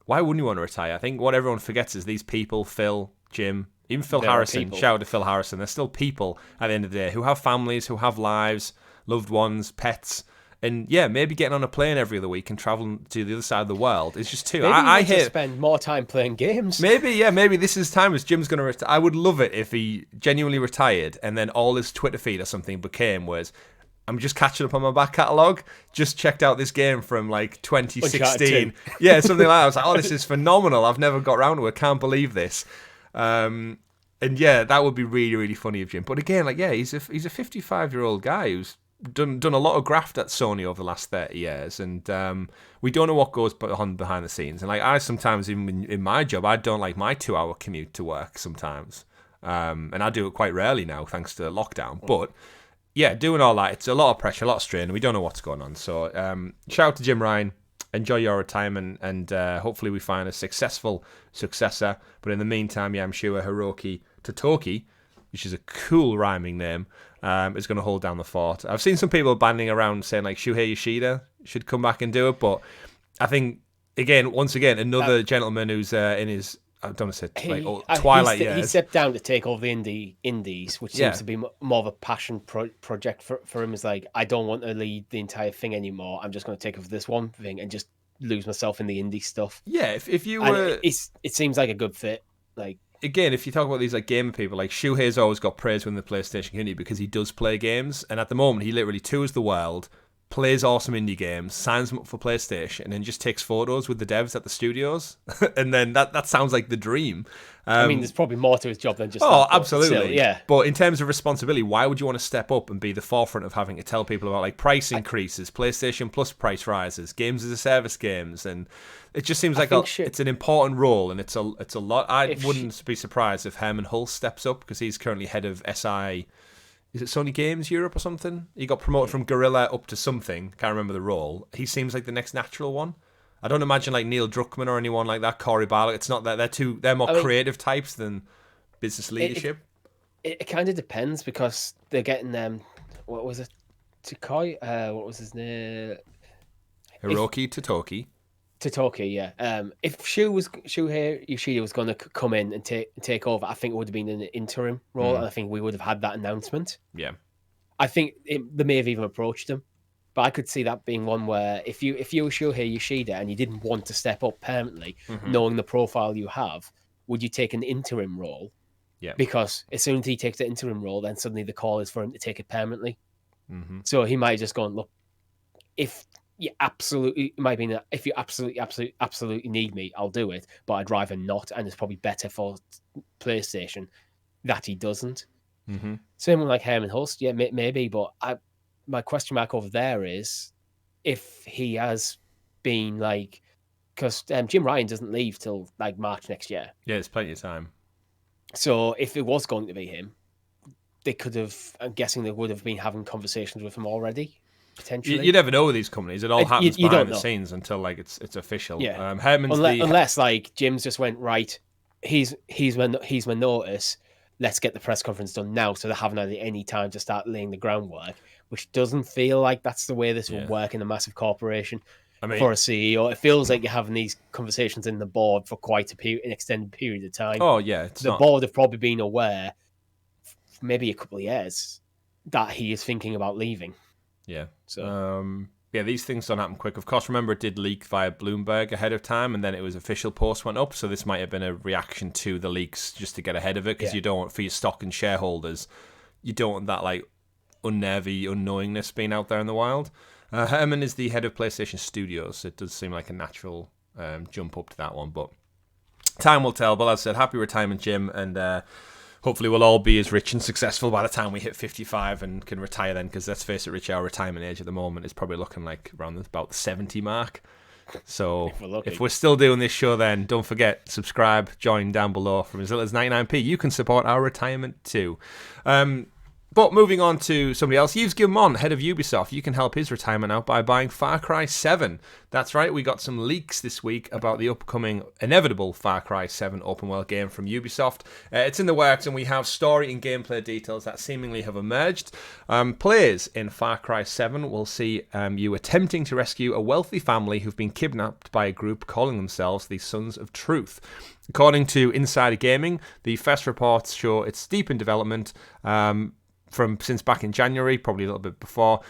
why wouldn't you want to retire? I think what everyone forgets is these people, Phil, Jim, even Phil Harrison, shout out to Phil Harrison, they're still people at the end of the day who have families, who have lives, loved ones, pets. And yeah, maybe getting on a plane every other week and traveling to the other side of the world is just too. Maybe I hear spend more time playing games. Maybe this is time as Jim's going to retire. I would love it if he genuinely retired and then all his Twitter feed or something was, I'm just catching up on my back catalogue. Just checked out this game from like 2016. Yeah, something like that. I was like, oh, this is phenomenal. I've never got around to it. Can't believe this. And yeah, that would be really, really funny of Jim. But again, like, yeah, he's a 55-year-old guy who's done a lot of graft at Sony over the last 30 years, and we don't know what goes on behind the scenes. And like I sometimes, even in my job, I don't like my 2-hour commute to work sometimes, and I do it quite rarely now thanks to lockdown. But yeah, doing all that, it's a lot of pressure, a lot of strain, and we don't know what's going on. So shout out to Jim Ryan. Enjoy your retirement, and hopefully we find a successful successor. But in the meantime, yeah, I'm sure Hiroki Totoki, which is a cool rhyming name, is going to hold down the fort. I've seen some people banding around saying like Shuhei Yoshida should come back and do it, but I think once again, another gentleman who's in his, I don't want to say twilight years. He stepped down to take over the indies, which seems to be more of a passion project for him. Is like, I don't want to lead the entire thing anymore. I'm just going to take over this one thing and just lose myself in the indie stuff. Yeah, if you were, it seems like a good fit. Like, again, if you talk about these like gamer people, like Shuhei's always got praise within the PlayStation community because he does play games, and at the moment he literally tours the world, plays awesome indie games, signs them up for PlayStation, and then just takes photos with the devs at the studios. And then that sounds like the dream. I mean, there's probably more to his job than just absolutely. Still, yeah. But in terms of responsibility, why would you want to step up and be the forefront of having to tell people about like price increases, PlayStation Plus price rises, games as a service games, and it just seems like it's an important role, and it's a lot. I wouldn't be surprised if Herman Hulst steps up because he's currently head of SI. Is it Sony Games Europe or something? He got promoted from Guerrilla up to something. Can't remember the role. He seems like the next natural one. I don't imagine like Neil Druckmann or anyone like that. Corey Barlow. It's not that they're more creative types than business leadership. It kind of depends because they're getting what was it? Takoi? What was his name? Hiroki Totoki. Totoki, yeah. If Shuhei Yoshida was going to come in and take over, I think it would have been an interim role, and I think we would have had that announcement. Yeah. I think they may have even approached him, but I could see that being one where if you were Shuhei Yoshida and you didn't want to step up permanently, knowing the profile you have, would you take an interim role? Yeah. Because as soon as he takes the interim role, then suddenly the call is for him to take it permanently. So he might have just gone, look, if you absolutely need me, I'll do it, but I'd rather not, and it's probably better for PlayStation that he doesn't. Same with like Herman Hulst, yeah, maybe, but my question mark over there is if he has been like, because Jim Ryan doesn't leave till like March next year. Yeah, it's plenty of time. So if it was going to be him, they could have, I'm guessing they would have been having conversations with him already. Potentially. You never know with these companies. It all happens behind the scenes until like it's official. Yeah. Unless like Jim's just went, right, he's my notice. Let's get the press conference done now, so they haven't had any time to start laying the groundwork. Which doesn't feel like that's the way this will work in a massive corporation. I mean, for a CEO, it feels like you're having these conversations in the board for quite an extended period of time. Oh yeah, the board have probably been aware, for maybe a couple of years, that he is thinking about leaving. Yeah. So these things don't happen quick. Of course, remember it did leak via Bloomberg ahead of time, and then it was official post went up. So this might have been a reaction to the leaks just to get ahead of it, because you don't want, for your stock and shareholders, you don't want that like unnervy unknowingness being out there in the wild. Herman is the head of PlayStation Studios, so it does seem like a natural jump up to that one, but time will tell. But as I said, happy retirement, Jim, and hopefully we'll all be as rich and successful by the time we hit 55 and can retire then, because let's face it, Rich, our retirement age at the moment is probably looking like around about the 70 mark. So if we're still doing this show then, don't forget, subscribe, join down below. From as little as 99p, you can support our retirement too. But moving on to somebody else, Yves Guillemot, head of Ubisoft. You can help his retirement out by buying Far Cry 7. That's right, we got some leaks this week about the upcoming inevitable Far Cry 7 open world game from Ubisoft. It's in the works, and we have story and gameplay details that seemingly have emerged. Players in Far Cry 7 will see you attempting to rescue a wealthy family who've been kidnapped by a group calling themselves the Sons of Truth. According to Insider Gaming, the first reports show it's deep in development, since back in January, probably a little bit before.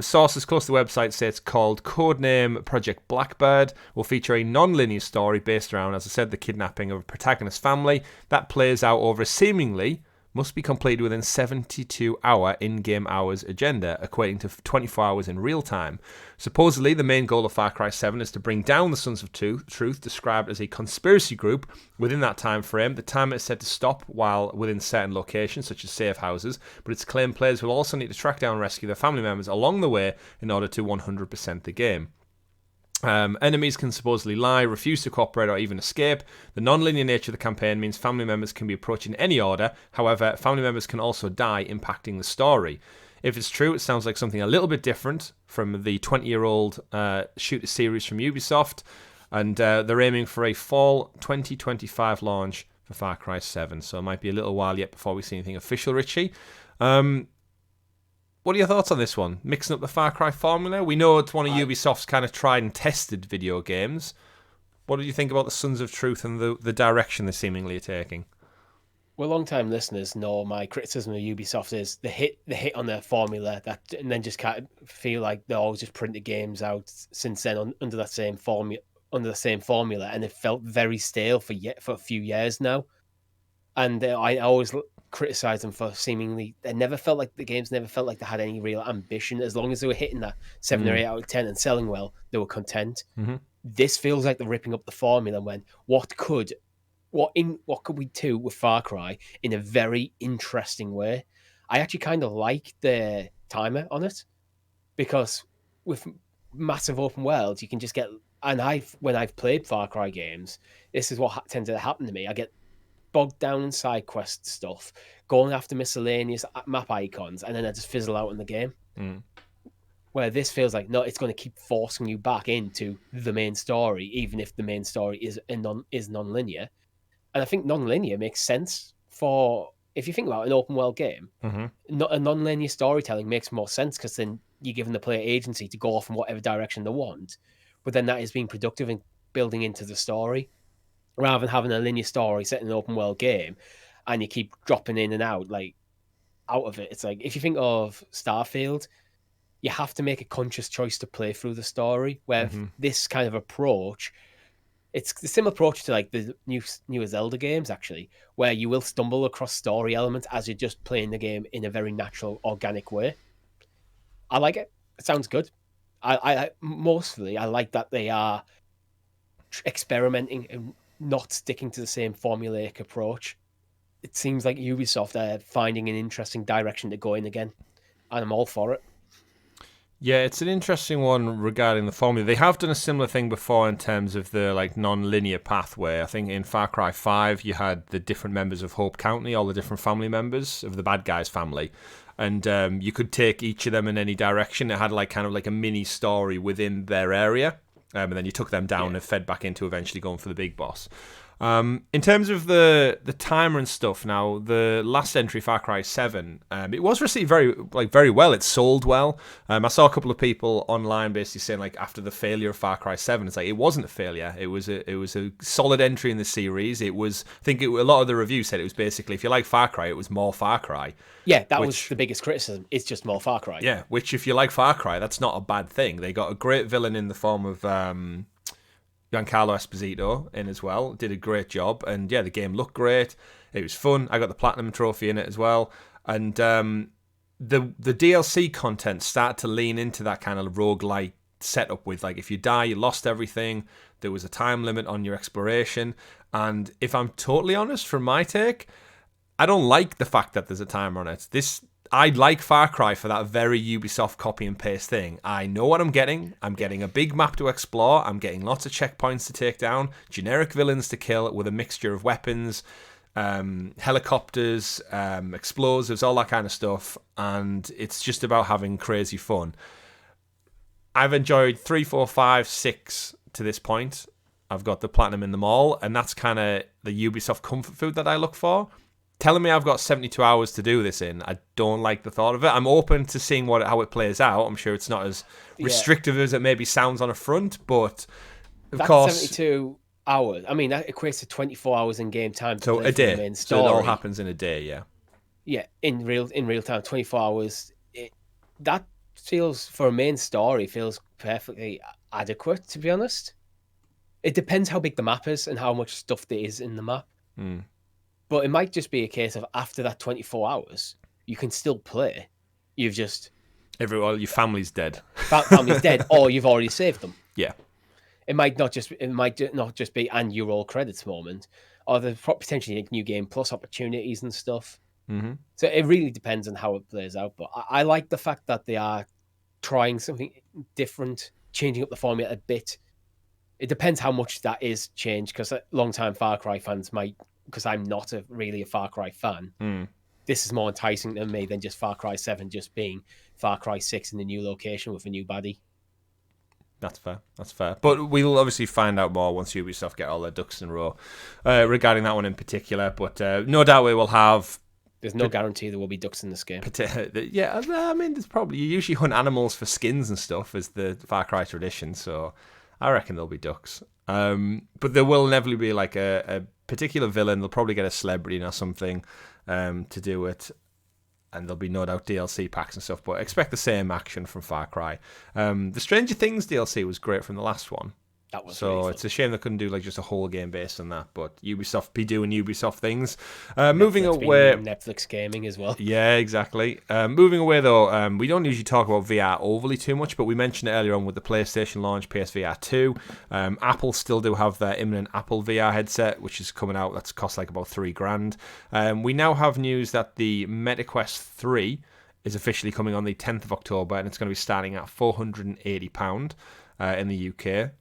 Sources close to the website say it's called Codename Project Blackbird, will feature a non-linear story based around, as I said, the kidnapping of a protagonist family that plays out over a seemingly must be completed within 72-hour in-game hours agenda, equating to 24 hours in real time. Supposedly, the main goal of Far Cry 7 is to bring down the Sons of Truth, described as a conspiracy group. Within that time frame, the timer is said to stop while within certain locations, such as safe houses, but it's claimed players will also need to track down and rescue their family members along the way in order to 100% the game. Enemies can supposedly lie, refuse to cooperate, or even escape. The non-linear nature of the campaign means family members can be approached in any order. However, family members can also die, impacting the story. If it's true, it sounds like something a little bit different from the 20-year-old shooter series from Ubisoft, and they're aiming for a fall 2025 launch for Far Cry 7, so it might be a little while yet before we see anything official, Richie. What are your thoughts on this one? Mixing up the Far Cry formula? We know it's one of Ubisoft's kind of tried and tested video games. What do you think about the Sons of Truth and the direction they seemingly are taking? Well, long-time listeners know my criticism of Ubisoft is the hit on their formula, and then just kind of feel like they always just print the games out since then under the same formula, and it felt very stale for a few years now. And I always criticize them for seemingly the games never felt like they had any real ambition. As long as they were hitting that 7 or 8 out of 10 and selling well, they were content. This feels like they're ripping up the formula. When what could we do with Far Cry in a very interesting way? I actually kind of like the timer on it, because with massive open worlds you can just get, and when I've played Far Cry games, this is what tended to happen to me. I get bogged down in side quest stuff, going after miscellaneous map icons, and then I just fizzle out in the game. Where this feels like, no, it's going to keep forcing you back into the main story, even if the main story is non-linear. And I think non-linear makes sense for, if you think about an open world game, a non-linear storytelling makes more sense, because then you're giving the player agency to go off in whatever direction they want, but then that is being productive and building into the story, rather than having a linear story set in an open world game and you keep dropping in and out of it. It's like, if you think of Starfield, you have to make a conscious choice to play through the story, where this kind of approach, it's the similar approach to like the newer Zelda games, actually, where you will stumble across story elements as you're just playing the game in a very natural, organic way. I like it. It sounds good. I mostly like that they are experimenting and not sticking to the same formulaic approach. It seems like Ubisoft are finding an interesting direction to go in again, and I'm all for it. Yeah, it's an interesting one regarding the formula. They have done a similar thing before in terms of the non-linear pathway. I think in Far Cry 5 you had the different members of Hope County, all the different family members of the bad guy's family, and you could take each of them in any direction. It had kind of a mini story within their area. And then you took them down and fed back into eventually going for the big boss. In terms of the timer and stuff, now the last entry, Far Cry 7, it was received very well. It sold well. I saw a couple of people online basically saying after the failure of Far Cry 7, it's it wasn't a failure. It was a solid entry in the series. It was, a lot of the reviews said it was basically, if you like Far Cry, it was more Far Cry. Yeah, that was the biggest criticism. It's just more Far Cry. Yeah, which if you like Far Cry, that's not a bad thing. They got a great villain in the form of Giancarlo Esposito in as well. Did a great job, and yeah, the game looked great. It was fun. I got the platinum trophy in it as well, and the DLC content started to lean into that kind of roguelike setup with if you die, you lost everything. There was a time limit on your exploration, and if I'm totally honest, from my take, I don't like the fact that there's a timer on it. I like Far Cry for that very Ubisoft copy and paste thing. I know what I'm getting. I'm getting a big map to explore. I'm getting lots of checkpoints to take down, generic villains to kill with a mixture of weapons, helicopters, explosives, all that kind of stuff. And it's just about having crazy fun. I've enjoyed 3, 4, 5, 6 to this point. I've got the platinum in them all, and that's kind of the Ubisoft comfort food that I look for. Telling me I've got 72 hours to do this in, I don't like the thought of it. I'm open to seeing how it plays out. I'm sure it's not as restrictive as it maybe sounds on a front, but of course... 72 hours, I mean, that equates to 24 hours in game time. So a day. The main story. So it all happens in a day, yeah. Yeah, in real time, 24 hours. That feels, for a main story, feels perfectly adequate, to be honest. It depends how big the map is and how much stuff there is in the map. But it might just be a case of after that 24 hours, you can still play. You've just Your family's dead. family's dead, or you've already saved them. Yeah. It might not just be and your all credits moment, or there's potentially like new game plus opportunities and stuff. Mm-hmm. So it really depends on how it plays out. But I like the fact that they are trying something different, changing up the formula a bit. It depends how much that is changed, because long-time Far Cry fans might, because I'm not really a Far Cry fan, this is more enticing to me than just Far Cry 7 just being Far Cry 6 in a new location with a new baddie. That's fair. But we'll obviously find out more once Ubisoft get all their ducks in a row regarding that one in particular. But no doubt we will have... There's no guarantee there will be ducks in this game. Yeah, I mean, there's probably... You usually hunt animals for skins and stuff as the Far Cry tradition, so I reckon there'll be ducks. But there will inevitably be like a particular villain. They'll probably get a celebrity or something to do it. And there'll be no doubt DLC packs and stuff, but expect the same action from Far Cry. The Stranger Things DLC was great from the last one. That was so really fun. It's a shame they couldn't do like just a whole game based on that, but Ubisoft be doing Ubisoft things. Moving away, Netflix gaming as well. Yeah, exactly. Moving away though, we don't usually talk about VR overly too much, but we mentioned it earlier on with the PlayStation launch, PSVR 2. Apple still do have their imminent Apple VR headset, which is coming out. That's cost like about $3,000. We now have news that the MetaQuest 3 is officially coming on the 10th of October, and it's going to be starting at £480 in the UK.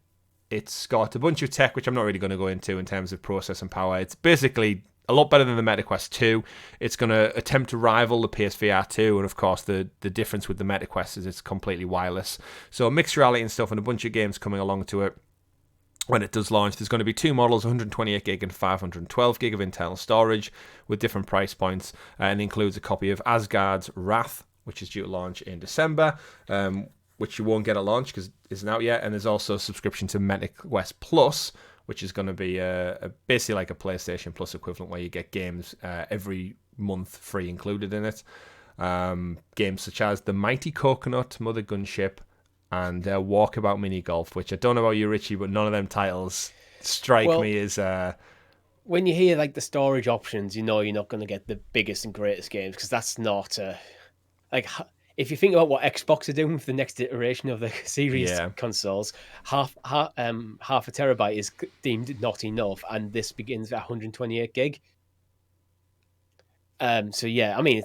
It's got a bunch of tech, which I'm not really going to go into in terms of process and power. It's basically a lot better than the MetaQuest 2. It's going to attempt to rival the PSVR 2, and of course the difference with the MetaQuest is it's completely wireless. So mixed reality and stuff, and a bunch of games coming along to it. When it does launch, there's going to be two models, 128 gig and 512 gig of internal storage with different price points, and includes a copy of Asgard's Wrath, which is due to launch in December, which you won't get at launch because it isn't out yet. And there's also a subscription to MetaQuest Plus, which is going to be basically like a PlayStation Plus equivalent, where you get games every month free included in it. Games such as The Mighty Coconut, Mother Gunship, and Walkabout Mini Golf, which I don't know about you, Richie, but none of them titles strike me as... When you hear like the storage options, you know you're not going to get the biggest and greatest games, because that's not... like... If you think about what Xbox are doing with the next iteration of the series consoles, half a terabyte is deemed not enough, and this begins at 128 gig. So yeah, I mean,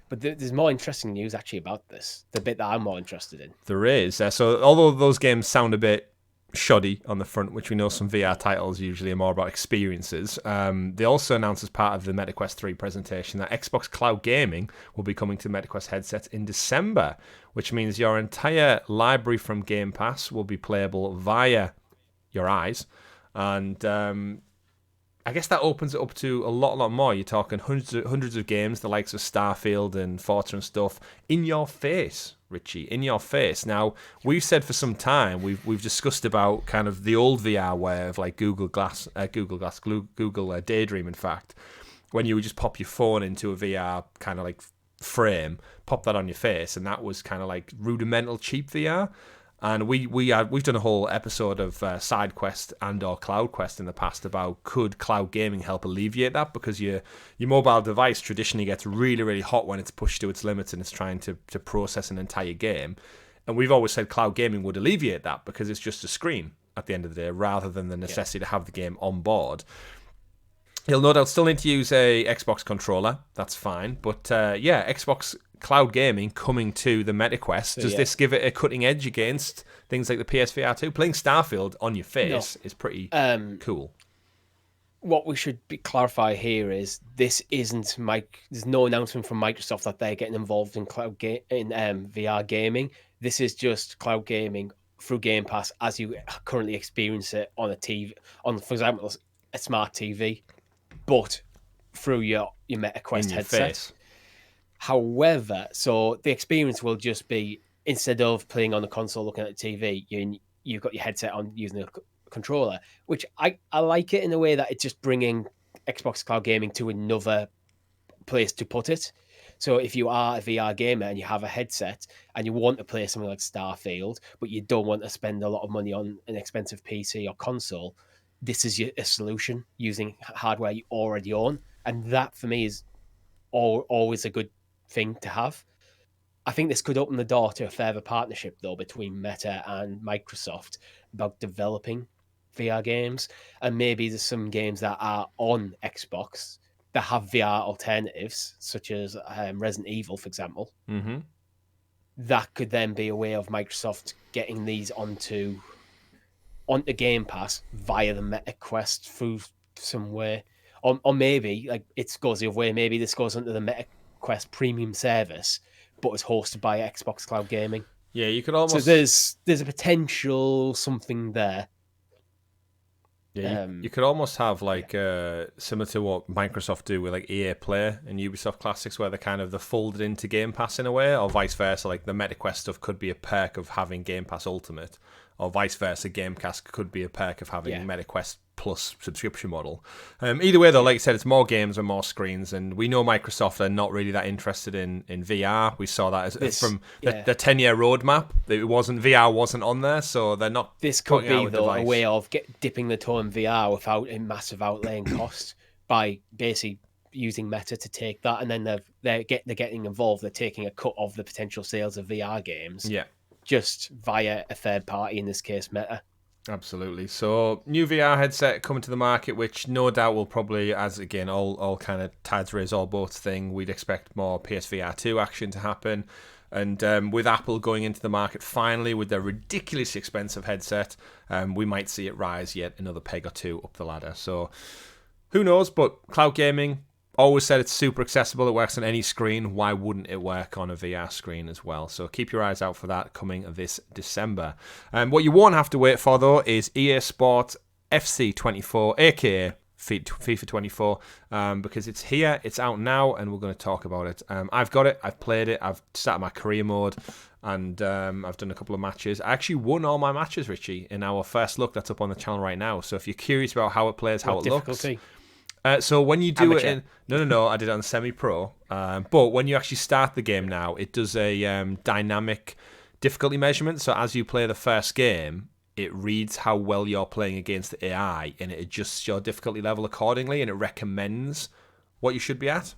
but there's more interesting news actually about this. The bit that I'm more interested in. There is. So although those games sound a bit shoddy on the front, which we know some VR titles usually are more about experiences, they also announced as part of the MetaQuest 3 presentation that Xbox Cloud Gaming will be coming to MetaQuest headsets in December, which means your entire library from GamePass will be playable via your eyes. And I guess that opens it up to a lot more. You're talking hundreds of games, the likes of Starfield and Forza and stuff, in your face, Richie, in your face. Now, we've said for some time, we've discussed about kind of the old VR way of like Google Daydream, in fact, when you would just pop your phone into a VR kind of like frame, pop that on your face, and that was kind of like rudimental cheap VR. And we've done a whole episode of Side Quest and/or Cloud Quest in the past about could cloud gaming help alleviate that, because your mobile device traditionally gets really, really hot when it's pushed to its limits and it's trying to process an entire game. And we've always said cloud gaming would alleviate that because it's just a screen at the end of the day rather than the necessity to have the game on board. You'll no doubt still need to use a Xbox controller. That's fine. But Xbox Cloud Gaming coming to the MetaQuest. Does this give it a cutting edge against things like the PSVR 2? Playing Starfield on your face is pretty cool. What we should clarify here is this isn't there's no announcement from Microsoft that they're getting involved in VR gaming. This is just cloud gaming through Game Pass as you currently experience it on a TV, for example, a smart TV, but through your MetaQuest headset. Face. However, so the experience will just be, instead of playing on the console looking at the TV, you've got your headset on using a controller, which I like it in a way that it's just bringing Xbox Cloud Gaming to another place to put it. So if you are a VR gamer and you have a headset and you want to play something like Starfield, but you don't want to spend a lot of money on an expensive PC or console, this is a solution using hardware you already own. And that for me is always a good thing to have. I think this could open the door to a further partnership, though, between Meta and Microsoft about developing VR games. And maybe there's some games that are on Xbox that have VR alternatives, such as Resident Evil, for example. Mm-hmm. That could then be a way of Microsoft getting these onto Game Pass via the Meta Quest through some way. Or maybe, like, it goes the other way. Maybe this goes onto the Meta Quest premium service, but it's hosted by Xbox Cloud Gaming. Yeah, you could almost. So there's a potential something there. Yeah, you could almost have like similar to what Microsoft do with like EA Play and Ubisoft Classics, where they're folded into Game Pass in a way, or vice versa. Like the MetaQuest stuff could be a perk of having Game Pass Ultimate, or vice versa. Gamecast could be a perk of having MetaQuest Plus subscription model. Either way, though, like I said, it's more games and more screens, and we know Microsoft are not really that interested in VR. We saw that from the 10-year roadmap. VR wasn't on there, so they're not. This could be though a way of dipping the toe in VR without a massive outlay and cost by basically using Meta to take that, and then they're getting involved. They're taking a cut of the potential sales of VR games. Yeah. Just via a third party, in this case, Meta. Absolutely. So, new VR headset coming to the market, which no doubt will probably, as again, all kind of tides raise all boats thing, we'd expect more PSVR 2 action to happen. And with Apple going into the market finally with their ridiculously expensive headset, we might see it rise yet another peg or two up the ladder. So, who knows? But cloud gaming, always said it's super accessible. It works on any screen. Why wouldn't it work on a VR screen as well? So keep your eyes out for that coming this December. What you won't have to wait for, though, is EA Sports FC 24, aka FIFA 24, because it's here, it's out now, and we're going to talk about it. I've got it, I've played it, I've started my career mode, and I've done a couple of matches. I actually won all my matches, Richie, in our first look that's up on the channel right now. So if you're curious about how it plays, how it looks... So when you do Amateur. it in... No, I did it on semi-pro. But when you actually start the game now, it does a dynamic difficulty measurement. So as you play the first game, it reads how well you're playing against the AI, and it adjusts your difficulty level accordingly, and it recommends what you should be at.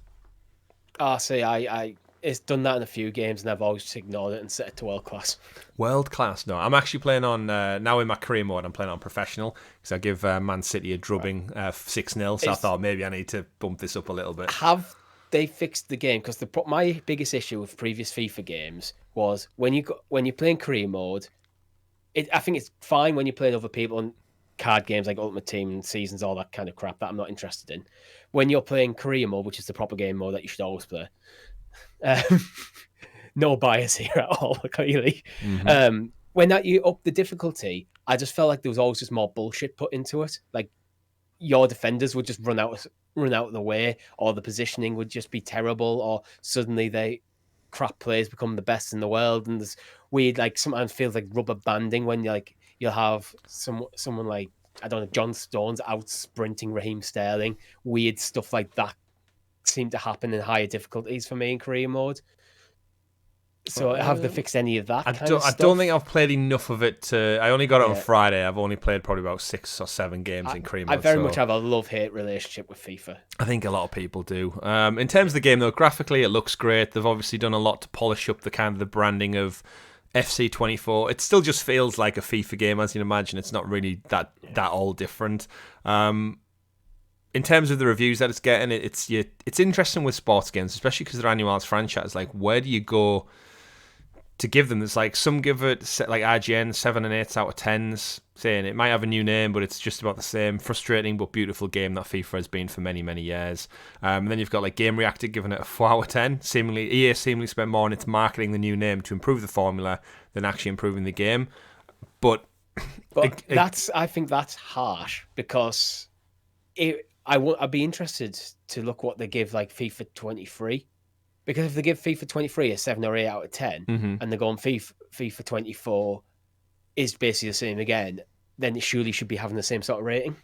It's done that in a few games, and I've always just ignored it and set it to world class. World class? No, I'm actually playing on, now in my career mode, I'm playing on professional, because I give Man City a drubbing 6-0, so I thought maybe I need to bump this up a little bit. Have they fixed the game? Because my biggest issue with previous FIFA games was when you're playing career mode, I think it's fine when you're playing other people and card games like Ultimate Team and Seasons, all that kind of crap that I'm not interested in. When you're playing career mode, which is the proper game mode that you should always play, no bias here at all, clearly. Mm-hmm. When you up the difficulty, I just felt like there was always just more bullshit put into it. Like your defenders would just run out of the way, or the positioning would just be terrible, or suddenly crap players become the best in the world, and there's weird, like, sometimes feels like rubber banding when you'll have someone like, I don't know, John Stones out sprinting Raheem Sterling. Weird stuff like that seem to happen in higher difficulties for me in career mode. So have they fixed any of that? I don't think I've played enough of it to. I only got it on Friday. I've only played probably about 6 or 7 games in career mode. I very much have a love-hate relationship with FIFA. I think a lot of people do. In terms of the game, though, graphically it looks great. They've obviously done a lot to polish up the branding of FC 24. It still just feels like a FIFA game, as you can imagine. It's not really that all different. In terms of the reviews that it's getting, it's interesting with sports games, especially because they're annual franchise. Like, where do you go to give them? There's like some give it, like IGN, 7 and 8 out of 10s, saying it might have a new name, but it's just about the same. Frustrating but beautiful game that FIFA has been for many, many years. And then you've got like Game Reactor giving it a 4 out of 10. EA seemingly spent more on its marketing the new name to improve the formula than actually improving the game. But I think that's harsh, because I'd be interested to look what they give like FIFA 23. Because if they give FIFA 23 a 7 or 8 out of 10, and they go on FIFA 24 is basically the same again, then it surely should be having the same sort of rating.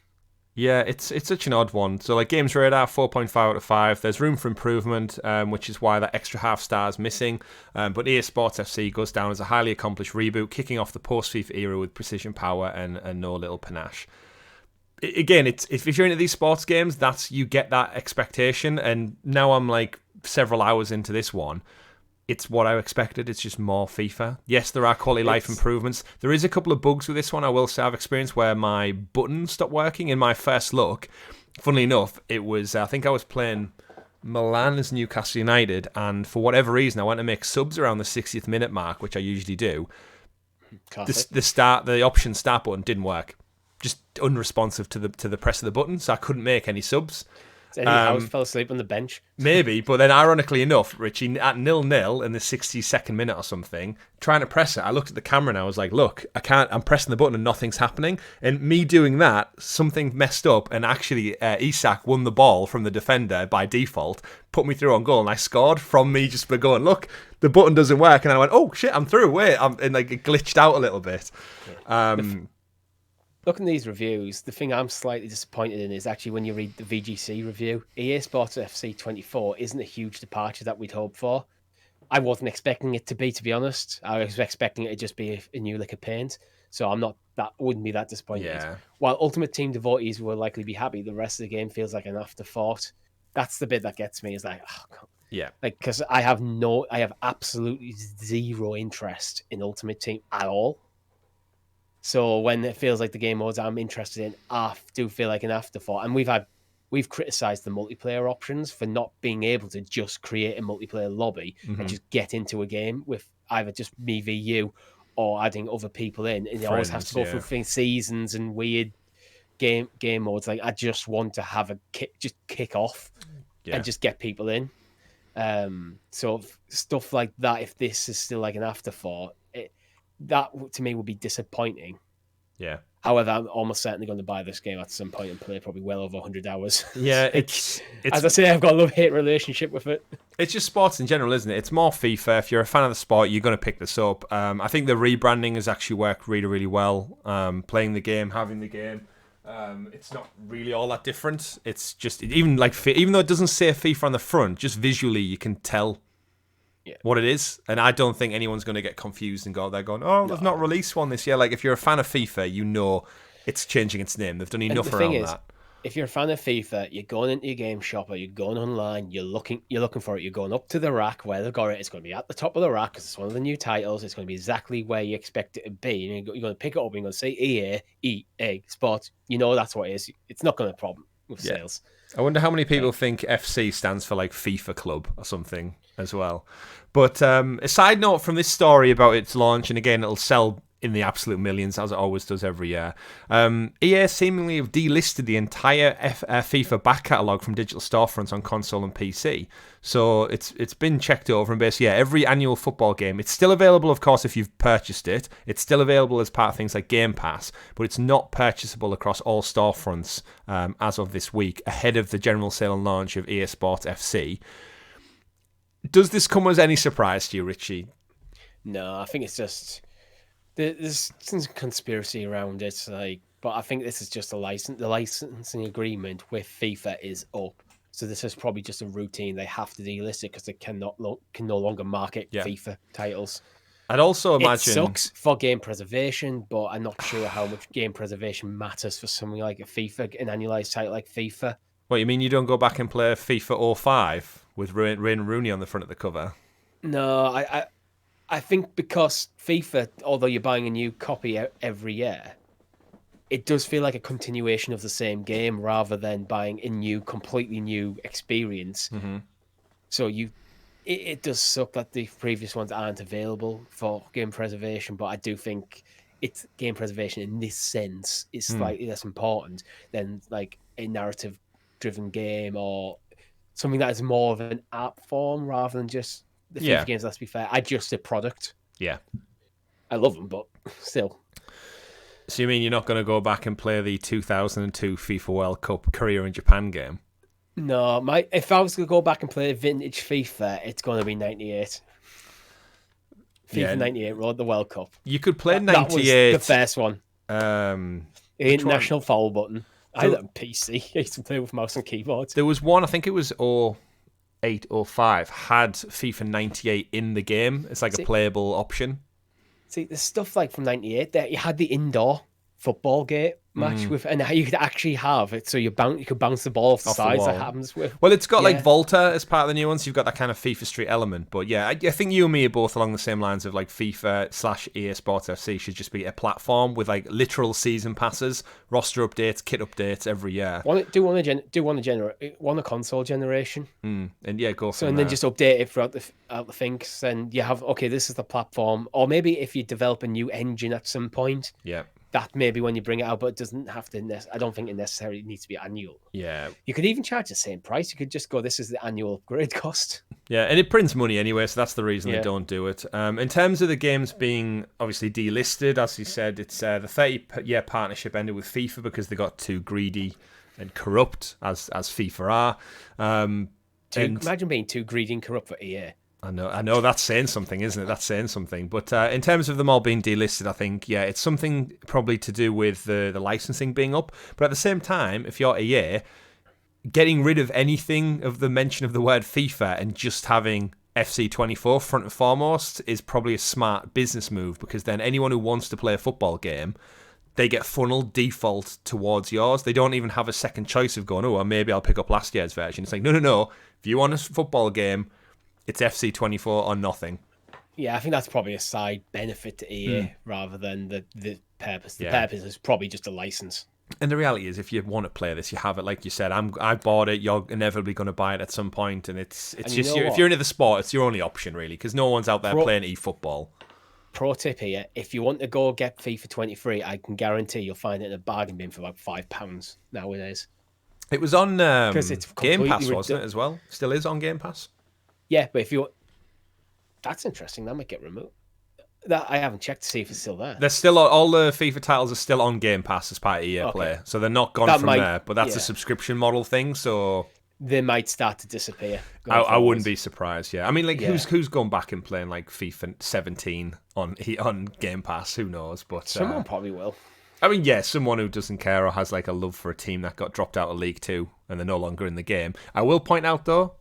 Yeah, it's such an odd one. So like Games Radar, 4.5 out of 5. There's room for improvement, which is why that extra half star is missing. But EA Sports FC goes down as a highly accomplished reboot, kicking off the post-FIFA era with precision power and no little panache. again, it's if you're into these sports games, you get that expectation. And now I'm like several hours into this one. It's what I expected. It's just more FIFA. Yes, there are quality life improvements. There is a couple of bugs with this one. I will say I've experienced where my button stopped working in my first look. Funnily enough, it was, I think I was playing Milan as Newcastle United, and for whatever reason, I went to make subs around the 60th minute mark, which I usually do. The option start button didn't work. Just unresponsive to the press of the button, so I couldn't make any subs. House fell asleep on the bench. Maybe, but then ironically enough, Richie, at 0-0 in the 62nd minute or something, trying to press it, I looked at the camera and I was like, look, I'm pressing the button and nothing's happening. And me doing that, something messed up, and actually Isak won the ball from the defender by default, put me through on goal, and I scored from me just going, look, the button doesn't work. And I went, oh shit, I'm through, wait. And like it glitched out a little bit. Looking at these reviews, the thing I'm slightly disappointed in is actually when you read the VGC review, EA Sports FC 24 isn't a huge departure that we'd hoped for. I wasn't expecting it to be honest. I was expecting it to just be a new lick of paint. So wouldn't be that disappointed. Yeah. While Ultimate Team devotees will likely be happy, the rest of the game feels like an afterthought. That's the bit that gets me, is like, oh God. Yeah. Like, because I have absolutely zero interest in Ultimate Team at all. So when it feels like the game modes I'm interested in do feel like an afterthought, and we've criticised the multiplayer options for not being able to just create a multiplayer lobby and just get into a game with either just me v you or adding other people in, and it always has to go through seasons and weird game modes. Like, I just want to have kick off and just get people in. So stuff like that. If this is still like an afterthought, that to me would be disappointing. Yeah. However, I'm almost certainly going to buy this game at some point and play probably well over 100 hours. Yeah, it's as I say, I've got a love-hate relationship with it. It's just sports in general, isn't it? It's more FIFA. If you're a fan of the sport, you're going to pick this up. I think the rebranding has actually worked really, really well. Playing the game, having the game. It's not really all that different. It's just, even though it doesn't say FIFA on the front, just visually you can tell what it is, and I don't think anyone's going to get confused and go there going, oh, they've not released one this year. Like, if you're a fan of FIFA, you know it's changing its name. They've done enough around that. If you're a fan of FIFA, you're going into your game shop or you're going online, you're looking for it, you're going up to the rack where they've got it. It's going to be at the top of the rack because it's one of the new titles. It's going to be exactly where you expect it to be. You're going to pick it up and you're going to say EA Sports. You know that's what it is. It's not going to be a problem with sales. I wonder how many people think FC stands for like FIFA Club or something as well. But a side note from this story about its launch, and again, it'll sell in the absolute millions, as it always does every year. EA seemingly have delisted the entire FIFA back catalogue from digital storefronts on console and PC. So it's been checked over, and basically, every annual football game, it's still available, of course, if you've purchased it. It's still available as part of things like GamePass, but it's not purchasable across all storefronts as of this week, ahead of the general sale and launch of EA Sports FC. Does this come as any surprise to you, Richie? No, I think it's just... There's some conspiracy around it, but I think this is just a license. The licensing agreement with FIFA is up, so this is probably just a routine. They have to delist it because they can no longer market FIFA titles. I'd also imagine it sucks for game preservation, but I'm not sure how much game preservation matters for something like a FIFA, an annualized title like FIFA. What, you mean you don't go back and play FIFA 05 with Wayne Rooney on the front of the cover? No, I think because FIFA, although you're buying a new copy every year, it does feel like a continuation of the same game rather than buying a completely new experience. Mm-hmm. So it does suck that the previous ones aren't available for game preservation, but I do think it's game preservation in this sense is slightly less important than like a narrative-driven game or something that is more of an art form rather than just the FIFA games. Let's be fair, I just a product. Yeah, I love them, but still. So you mean you're not going to go back and play the 2002 FIFA World Cup Korea and Japan game? No, if I was to go back and play vintage FIFA, it's going to be 98. FIFA 98 wrote the World Cup. You could play 98. That was the first one. International foul button. I had it on PC. I used to play with mouse and keyboard. There was one, I think it was 08, 05, had FIFA 98 in the game. It's like a playable option. See, there's stuff like from 98 that you had the indoor football game match with, and how you could actually have it so you could bounce the ball off the sides. wall. That happens with. Well, it's got like Volta as part of the new one, so you've got that kind of FIFA Street element. But yeah, I think you and me are both along the same lines of like FIFA/EA Sports FC should just be a platform with like literal season passes, roster updates, kit updates every year. Do one a console generation, and yeah, go. So and then just update it throughout the things, and you have this is the platform, or maybe if you develop a new engine at some point, that maybe when you bring it out, but it doesn't have to. I don't think it necessarily needs to be annual. Yeah, you could even charge the same price. You could just go, this is the annual upgrade cost. Yeah, and it prints money anyway, so that's the reason they don't do it. In terms of the games being obviously delisted, as you said, it's the 30-year partnership ended with FIFA because they got too greedy and corrupt, as FIFA are. Imagine being too greedy and corrupt for EA. I know that's saying something, isn't it? That's saying something. But in terms of them all being delisted, I think, it's something probably to do with the licensing being up. But at the same time, if you're EA, getting rid of anything of the mention of the word FIFA and just having FC24 front and foremost is probably a smart business move, because then anyone who wants to play a football game, they get funneled default towards yours. They don't even have a second choice of going, well, maybe I'll pick up last year's version. It's like, no. If you want a football game, it's FC24 or nothing. Yeah, I think that's probably a side benefit to EA rather than the purpose. The purpose is probably just a license. And the reality is, if you want to play this, you have it. Like you said, I bought it. You're inevitably going to buy it at some point, and it's just if you're into the sport, it's your only option really, because no one's out there playing eFootball. Pro tip here: if you want to go get FIFA 23, I can guarantee you'll find it in a bargain bin for about £5 nowadays. It was on Game Pass, wasn't it, as well? Still is on Game Pass. Yeah, but if you... That's interesting. That might get removed. I haven't checked to see if it's still there. They're still all the FIFA titles are still on Game Pass as part of EA Play, so they're not gone from there. But that's a subscription model thing, so they might start to disappear. I wouldn't be surprised. Yeah, I mean, like who's gone back and playing like FIFA 17 on Game Pass? Who knows? But someone probably will. I mean, someone who doesn't care or has like a love for a team that got dropped out of League 2 and they're no longer in the game. I will point out though,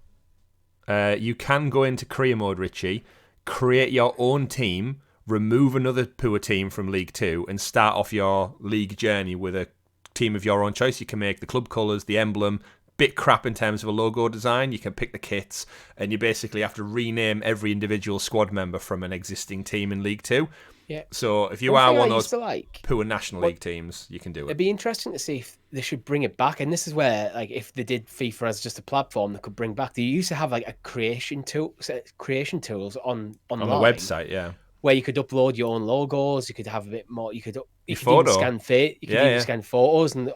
you can go into career mode, Richie, create your own team, remove another poor team from League 2 and start off your league journey with a team of your own choice. You can make the club colours, the emblem, bit crap in terms of a logo design. You can pick the kits, and you basically have to rename every individual squad member from an existing team in League 2. Yeah. So if you are one of those poor National League teams, you can do it. It'd be interesting to see if they should bring it back. And this is where, like, if they did FIFA as just a platform, they could bring back. They used to have like a creation tools online on the website, where you could upload your own logos. You could have a bit more. You could even scan photos, and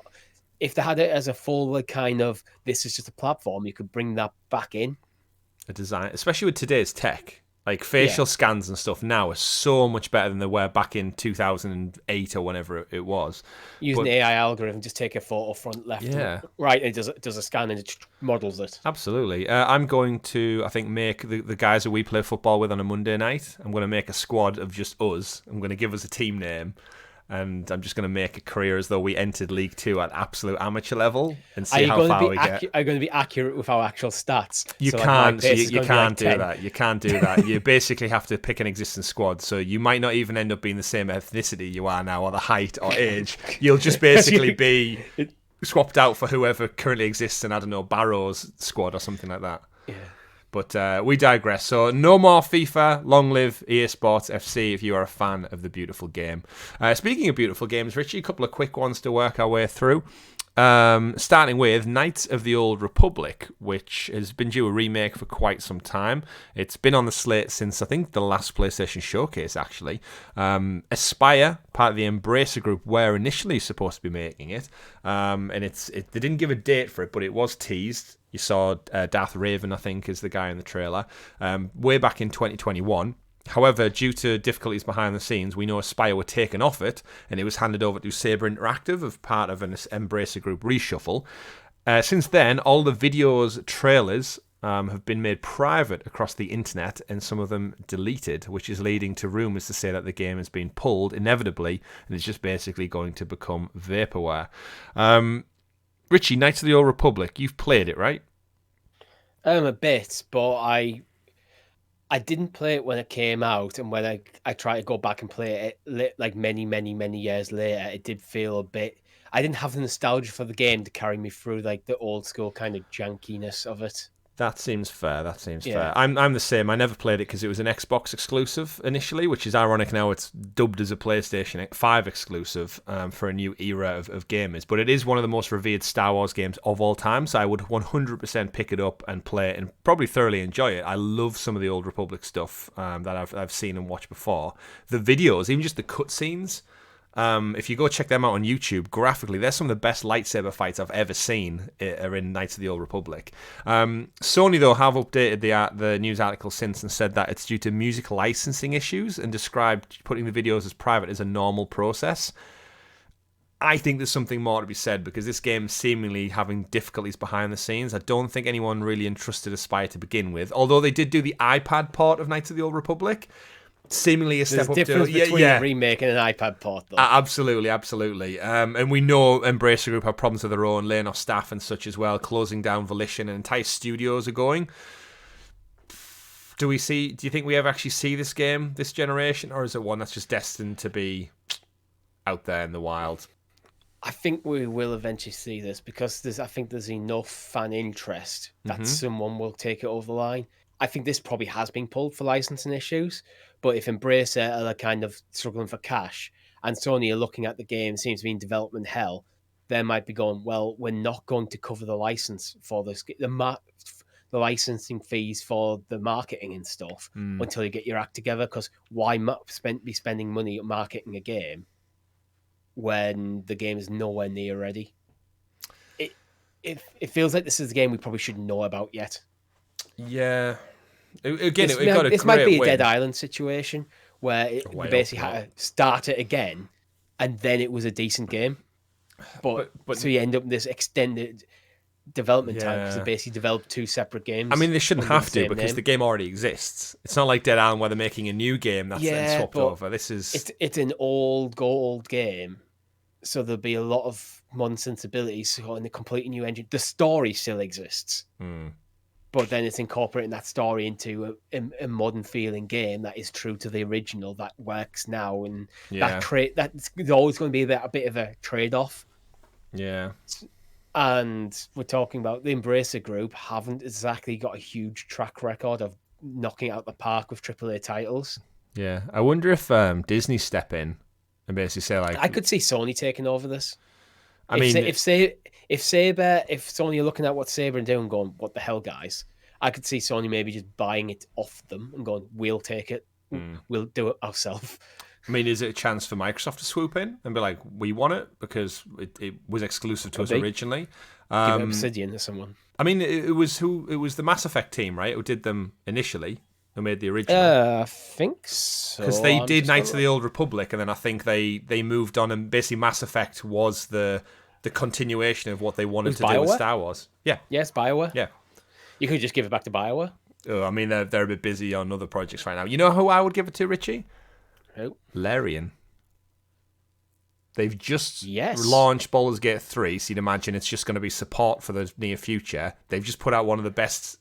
if they had it as a full like, kind of this is just a platform, you could bring that back in. A design, especially with today's tech. Like, facial scans and stuff now are so much better than they were back in 2008 or whenever it was. Using the AI algorithm, just take a photo front, left, right, and it does a scan and it models it. Absolutely. I'm going to, I think, make the guys that we play football with on a Monday night, I'm going to make a squad of just us. I'm going to give us a team name. And I'm just going to make a career as though we entered League 2 at absolute amateur level and see how far we get. Are you going to be accurate with our actual stats? You can't. You can't do that. You can't do that. You basically have to pick an existing squad. So you might not even end up being the same ethnicity you are now, or the height or age. You'll just basically be swapped out for whoever currently exists in, I don't know, Barrow's squad or something like that. Yeah. But we digress. So no more FIFA. Long live EA Sports FC if you are a fan of the beautiful game. Speaking of beautiful games, Richie, a couple of quick ones to work our way through. Starting with Knights of the Old Republic, which has been due a remake for quite some time. It's been on the slate since, I think, the last PlayStation Showcase, actually. Aspyr, part of the Embracer Group, were initially supposed to be making it. And they didn't give a date for it, but it was teased. You saw Darth Raven, I think, is the guy in the trailer, way back in 2021. However, due to difficulties behind the scenes, we know Aspyr were taken off it, and it was handed over to Saber Interactive as part of an Embracer Group reshuffle. Since then, all the videos, trailers, have been made private across the internet, and some of them deleted, which is leading to rumours to say that the game has been pulled inevitably, and it's just basically going to become vaporware. Richie, Knights of the Old Republic, you've played it, right? A bit, but I didn't play it when it came out, and when I tried to go back and play it like many years later, it did feel a bit... I didn't have the nostalgia for the game to carry me through like the old school kind of jankiness of it. That seems fair. Fair. I'm the same. I never played it because it was an Xbox exclusive initially, which is ironic now it's dubbed as a PlayStation 5 exclusive for a new era of gamers. But it is one of the most revered Star Wars games of all time, so I would 100% pick it up and play it and probably thoroughly enjoy it. I love some of the Old Republic stuff that I've seen and watched before. The videos, even just the cutscenes. If you go check them out on YouTube, graphically, they're some of the best lightsaber fights I've ever seen are in Knights of the Old Republic. Sony, though, have updated the news article since and said that it's due to music licensing issues and described putting the videos as private as a normal process. I think there's something more to be said because this game is seemingly having difficulties behind the scenes. I don't think anyone really entrusted Aspyr to begin with, although they did do the iPad port of Knights of the Old Republic. Seemingly a step up. There's a difference between a remake and an iPad port, though. Absolutely. And we know Embracer Group have problems of their own, laying off staff and such as well, closing down Volition, and entire studios are going. Do you think we ever actually see this game this generation, or is it one that's just destined to be out there in the wild? I think we will eventually see this because I think there's enough fan interest that someone will take it over the line. I think this probably has been pulled for licensing issues, but if Embracer are kind of struggling for cash and Sony are looking at the game, seems to be in development hell, they might be going, well, we're not going to cover the license for this, the licensing fees for the marketing and stuff until you get your act together, because why be spending money on marketing a game when the game is nowhere near ready? It feels like this is a game we probably shouldn't know about yet. Yeah. Again, this might be a Dead Island situation where we basically had to start it again, and then it was a decent game. But so you end up with this extended development time because they basically developed two separate games. I mean, they shouldn't have to because the game already exists. It's not like Dead Island where they're making a new game that's then swapped over. This is it's an old game, so there'll be a lot of modern sensibilities. So in a completely new engine, the story still exists. But then it's incorporating that story into a modern feeling game that is true to the original that works now, and that's always going to be a bit of a trade off. Yeah, and we're talking about the Embracer Group haven't exactly got a huge track record of knocking out the park with AAA titles. Yeah, I wonder if Disney step in and basically say like, I could see Sony taking over this. If Sony are looking at what Saber are doing, going, what the hell, guys? I could see Sony maybe just buying it off them and going, we'll take it. We'll do it ourselves. I mean, is it a chance for Microsoft to swoop in and be like, we want it because it was exclusive to us originally? Give it Obsidian to someone. I mean, it was the Mass Effect team, right? Who did them initially, who made the original. I think so. Because they did Knights of the Old Republic, and then I think they moved on, and basically Mass Effect was the continuation of what they wanted to do with Star Wars. Yeah. Yes, BioWare. Yeah. You could just give it back to BioWare. Oh, I mean, they're a bit busy on other projects right now. You know who I would give it to, Richie? Who? Larian. They've just launched Baldur's Gate 3, so you'd imagine it's just going to be support for the near future. They've just put out one of the best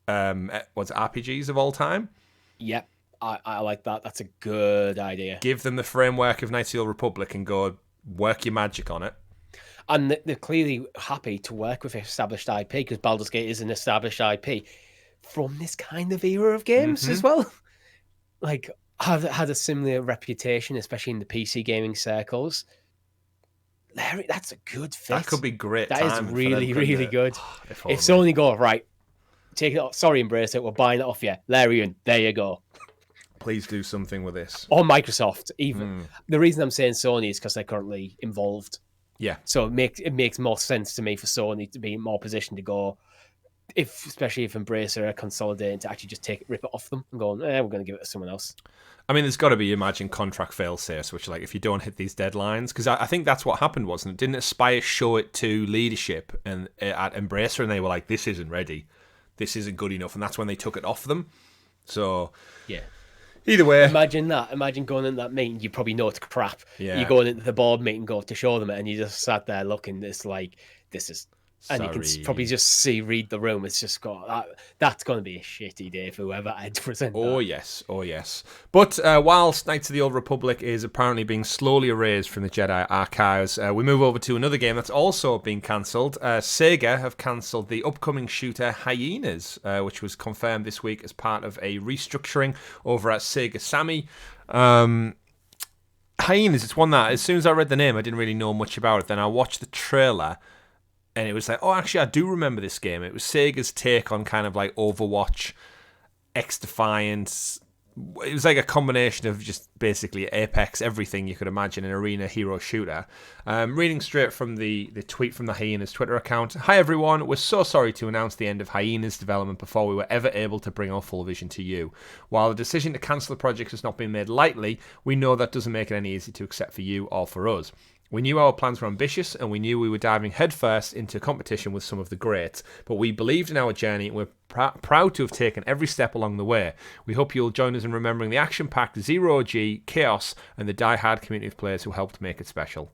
RPGs of all time. Yep, I like that. That's a good idea. Give them the framework of Knights of the Old Republic and go work your magic on it. And they're clearly happy to work with established IP because Baldur's Gate is an established IP from this kind of era of games as well. Like, had a similar reputation, especially in the PC gaming circles. Larry, that's a good fit. That could be great. That is really, really good. If Sony go, right, take it off. Sorry, Embracer, we're buying it off you. Larian, there you go. Please do something with this. Or Microsoft, even. The reason I'm saying Sony is because they're currently involved. Yeah. So it makes more sense to me for Sony to be in more position to go, especially if Embracer are consolidating, to actually just rip it off them and going, we're going to give it to someone else. I mean, there's got to be, imagine, contract fail-safes, which, like, if you don't hit these deadlines, because I think that's what happened, wasn't it? Didn't Aspyr show it to leadership and at Embracer, and they were like, this isn't ready. This isn't good enough, and that's when they took it off them. So, yeah. Either way. Imagine that. Imagine going in that meeting, you probably know it's crap. Yeah. You're going into the board meeting, go to show them it, and you just sat there looking, it's like, this is And you can probably just read the room. It's just got that. That's going to be a shitty day for whoever had to present that. Oh, yes. But whilst Knights of the Old Republic is apparently being slowly erased from the Jedi archives, we move over to another game that's also been cancelled. SEGA have cancelled the upcoming shooter Hyenas, which was confirmed this week as part of a restructuring over at SEGA Sammy. Hyenas, it's one that, as soon as I read the name, I didn't really know much about it. Then I watched the trailer, and it was like, oh, actually, I do remember this game. It was Sega's take on kind of like Overwatch, X-Defiant. It was like a combination of just basically Apex, everything you could imagine, an arena hero shooter. Reading straight from the tweet from the Hyenas Twitter account. Hi everyone, we're so sorry to announce the end of Hyenas development before we were ever able to bring our full vision to you. While the decision to cancel the project has not been made lightly, we know that doesn't make it any easy to accept for you or for us. We knew our plans were ambitious, and we knew we were diving headfirst into competition with some of the greats, but we believed in our journey, and we're proud to have taken every step along the way. We hope you'll join us in remembering the action-packed Zero-G, Chaos, and the die-hard community of players who helped make it special.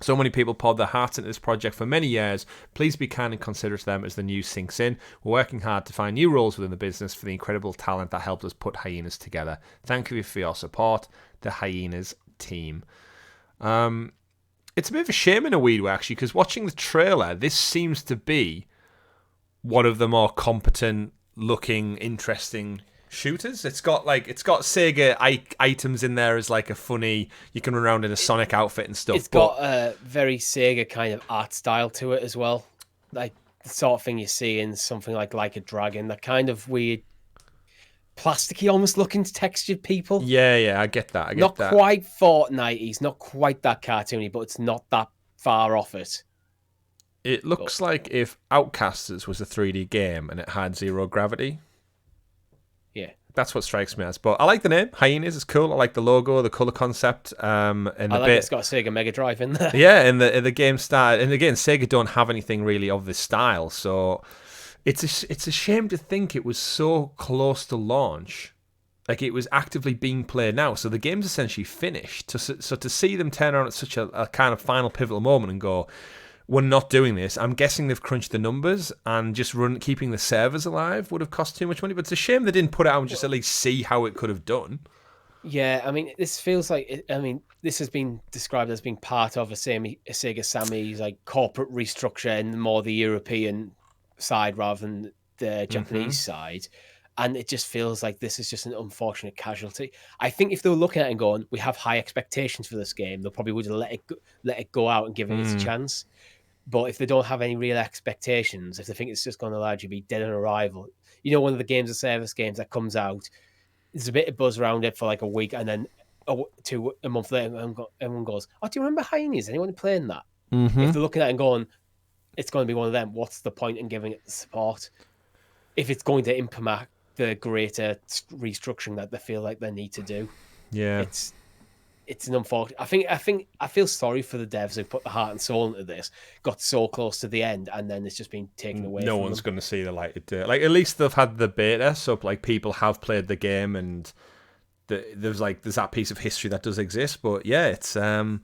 So many people poured their hearts into this project for many years. Please be kind and considerate to them as the news sinks in. We're working hard to find new roles within the business for the incredible talent that helped us put Hyenas together. Thank you for your support, the Hyenas team. It's a bit of a shame in a weird way, actually, because watching the trailer, this seems to be one of the more competent looking, interesting shooters. It's got Sega items in there as like a funny, you can run around in a Sonic outfit and stuff. It's got a very Sega kind of art style to it as well. Like the sort of thing you see in something like a Dragon, that kind of weird plasticky almost looking textured people. Yeah, I get that. Not quite Fortnite-y, not quite that cartoony, but it's not that far off it. It looks like if Outcasters was a 3D game and it had zero gravity. Yeah. That's what strikes me as. But I like the name. Hyenas is cool. I like the logo, the colour concept. And it's got a Sega Mega Drive in there. Yeah, in the game style. And again, Sega don't have anything really of this style, so it's a shame to think it was so close to launch. Like, it was actively being played now. So the game's essentially finished. So to see them turn around at such a kind of final pivotal moment and go, we're not doing this. I'm guessing they've crunched the numbers, and just keeping the servers alive would have cost too much money. But it's a shame they didn't put it out and just at least see how it could have done. Yeah, I mean, this feels like... this has been described as being part of a Sega Sammy's like corporate restructure and more the European side rather than the Japanese side, and it just feels like this is just an unfortunate casualty. I think if they were looking at it and going, we have high expectations for this game, they probably would have let it go out and given it a chance. But if they don't have any real expectations, if they think it's just going to largely be dead on arrival, one of the games of service games that comes out, there's a bit of buzz around it for like a week, and then a month later everyone goes, oh, do you remember Hyenas? Anyone playing that? If they're looking at it and going, it's going to be one of them, what's the point in giving it the support if it's going to implement the greater restructuring that they feel like they need to do? Yeah, it's an unfortunate. I feel sorry for the devs who put the heart and soul into this, got so close to the end, and then it's just been taken away. No one's going to see the light of day. Like, at least they've had the beta, so like people have played the game, and there's that piece of history that does exist. But yeah, it's a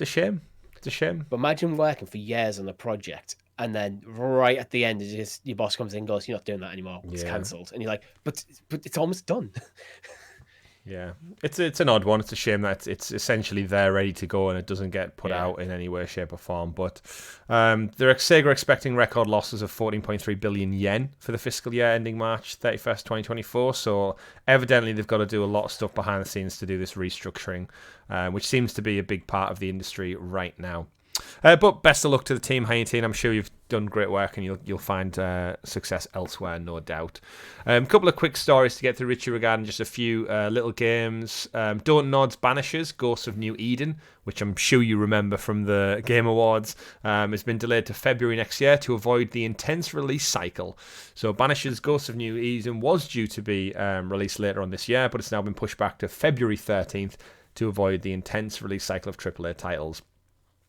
shame. It's a shame. But imagine working for years on a project, and then right at the end, your boss comes in and goes, "You're not doing that anymore. It's cancelled." And you're like, "But it's almost done." Yeah, it's an odd one. It's a shame that it's essentially there, ready to go, and it doesn't get put out in any way, shape, or SEGA are expecting record losses of 14.3 billion yen for the fiscal year ending March 31st, 2024. So evidently they've got to do a lot of stuff behind the scenes to do this restructuring, which seems to be a big part of the industry right now. But best of luck to the team, Hyenas. I'm sure you've done great work, and you'll find success elsewhere, no doubt. A couple of quick stories to get through, Richie, regarding just a few little games. Don't Nod's Banishers, Ghosts of New Eden, which I'm sure you remember from the Game Awards, has been delayed to February next year to avoid the intense release cycle. So Banishers, Ghosts of New Eden was due to be released later on this year, but it's now been pushed back to February 13th to avoid the intense release cycle of AAA titles.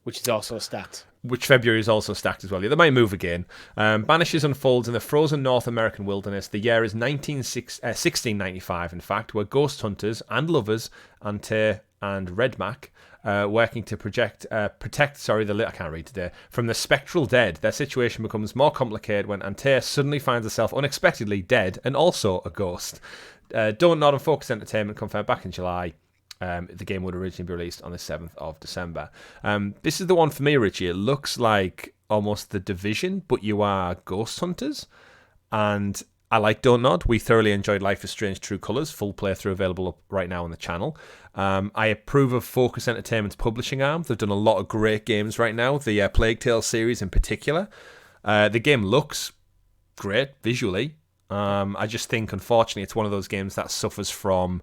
Which is also stacked. Which February is also stacked as well. Yeah, they might move again. Banishers unfolds in the frozen North American wilderness. The year is 1695, in fact, where ghost hunters and lovers enter and Redmac, working to protect I can't read today, from the spectral dead. Their situation becomes more complicated when Antea suddenly finds herself unexpectedly dead and also a ghost. Don't Nod and Focus Entertainment confirmed back in July. The game would originally be released on the 7th of December. This is the one for me, Richie. It looks like almost The Division, but you are ghost hunters. And I like Don't Nod. We thoroughly enjoyed Life is Strange True Colours. Full playthrough available up right now on the channel. I approve of Focus Entertainment's publishing arm. They've done a lot of great games right now. The Plague Tale series in particular. The game looks great visually. I just think, unfortunately, it's one of those games that suffers from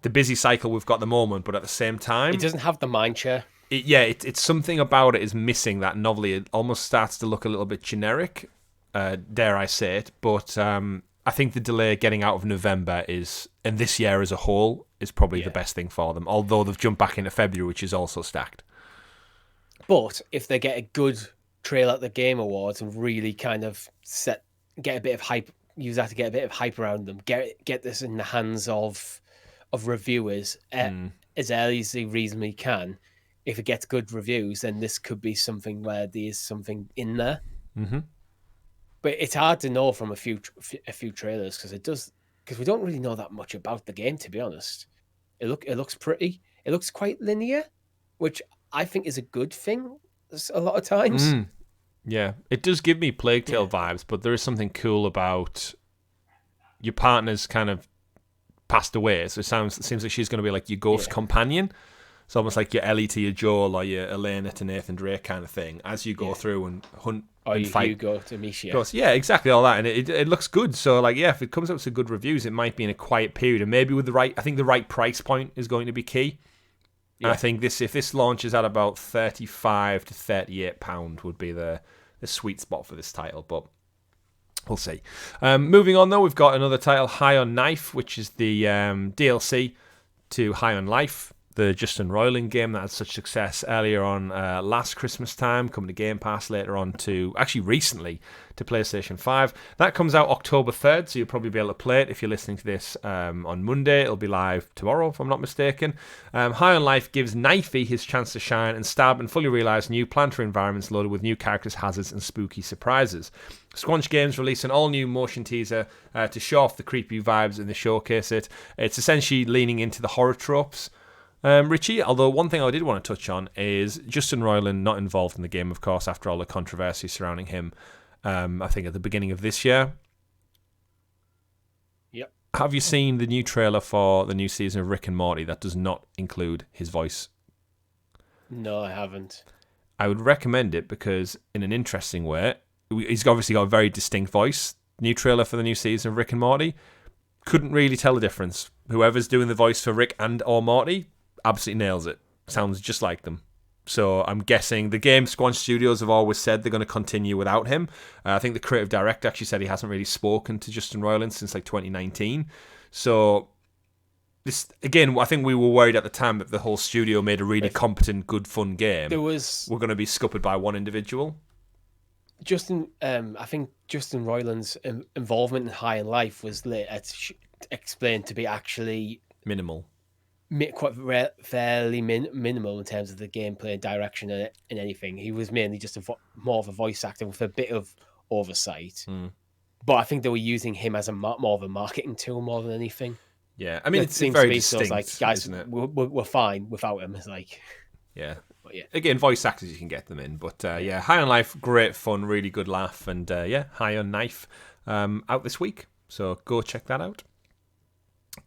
the busy cycle we've got at the moment, but at the same time, it doesn't have the mind share. It's something about it is missing that novelty. It almost starts to look a little bit generic, dare I say it. But I think the delay getting out of November and this year as a whole, is probably the best thing for them. Although they've jumped back into February, which is also stacked. But if they get a good trailer at the Game Awards and really kind of get a bit of hype, use that to get a bit of hype around them, get this in the hands of reviewers as early as they reasonably can. If it gets good reviews, then this could be something where there's something in there. Mm-hmm. But it's hard to know from a few trailers because we don't really know that much about the game, to be honest. It looks pretty. It looks quite linear, which I think is a good thing a lot of times. Yeah, it does give me Plague Tale vibes, but there is something cool about your partner's kind of passed away, so it seems like she's going to be like your ghost companion. It's almost like your Ellie to your Joel or your Elena to Nathan Drake kind of thing as you go through and hunt and fight. Hugo to Misha. Ghosts. Yeah, exactly, all that, and it looks good. So like, if it comes out to good reviews, it might be in a quiet period, and maybe with the right price point is going to be key. Yeah. I think if this launches at about £35 to £38 would be the sweet spot for this title, but we'll see. Moving on, though, we've got another title, High on Knife, which is the DLC to High on Life, the Justin Roiland game that had such success earlier on last Christmas time, coming to GamePass later on recently to PlayStation 5. That comes out October 3rd, so you'll probably be able to play it if you're listening to this on Monday. It'll be live tomorrow, if I'm not mistaken. High on Life gives Knifey his chance to shine and stab and fully realise new planetary environments loaded with new characters, hazards, and spooky surprises. Squanch Games released an all-new motion teaser to show off the creepy vibes and to showcase it. It's essentially leaning into the horror tropes. Richie, although one thing I did want to touch on is Justin Roiland not involved in the game, of course, after all the controversy surrounding him, I think at the beginning of this year. Yep. Have you seen the new trailer for the new season of Rick and Morty that does not include his voice? No, I haven't. I would recommend it because, in an interesting way, he's obviously got a very distinct voice. New trailer for the new season of Rick and Morty. Couldn't really tell the difference. Whoever's doing the voice for Rick and or Morty absolutely nails it. Sounds just like them. So I'm guessing the game Squanch Studios have always said they're going to continue without him. I think the creative director actually said he hasn't really spoken to Justin Roiland since like 2019. So this again, I think we were worried at the time that the whole studio made a really competent, good, fun game. We're going to be scuppered by one individual. I think Justin Roiland's involvement in High on Life was later explained to be actually minimal. Quite fairly minimal in terms of the gameplay and direction and anything. He was mainly just more of a voice actor with a bit of oversight. But I think they were using him as more of a marketing tool more than anything. Yeah, I mean, it seems very distinct, so like, guys, isn't it? We're fine without him. It's like, yeah. But yeah. Again, voice actors, you can get them in. But High on Life, great fun, really good laugh. And High on Knife out this week. So go check that out.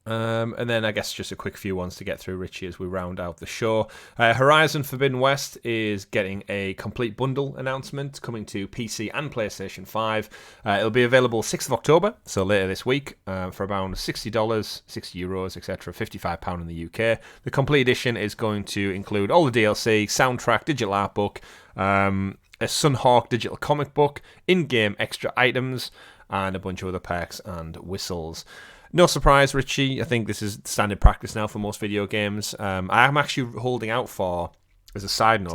And then I guess just a quick few ones to get through, Richie, as we round out the show. Horizon Forbidden West is getting a complete bundle announcement coming to PC and PlayStation 5. It'll be available 6th of October, so later this week, for around $60, €60, etc., £55 in the UK. The complete edition is going to include all the DLC, soundtrack, digital art book, a Sunhawk digital comic book, in-game extra items, and a bunch of other perks and whistles. No surprise, Richie. I think this is standard practice now for most video games. I am actually holding out for as a side note,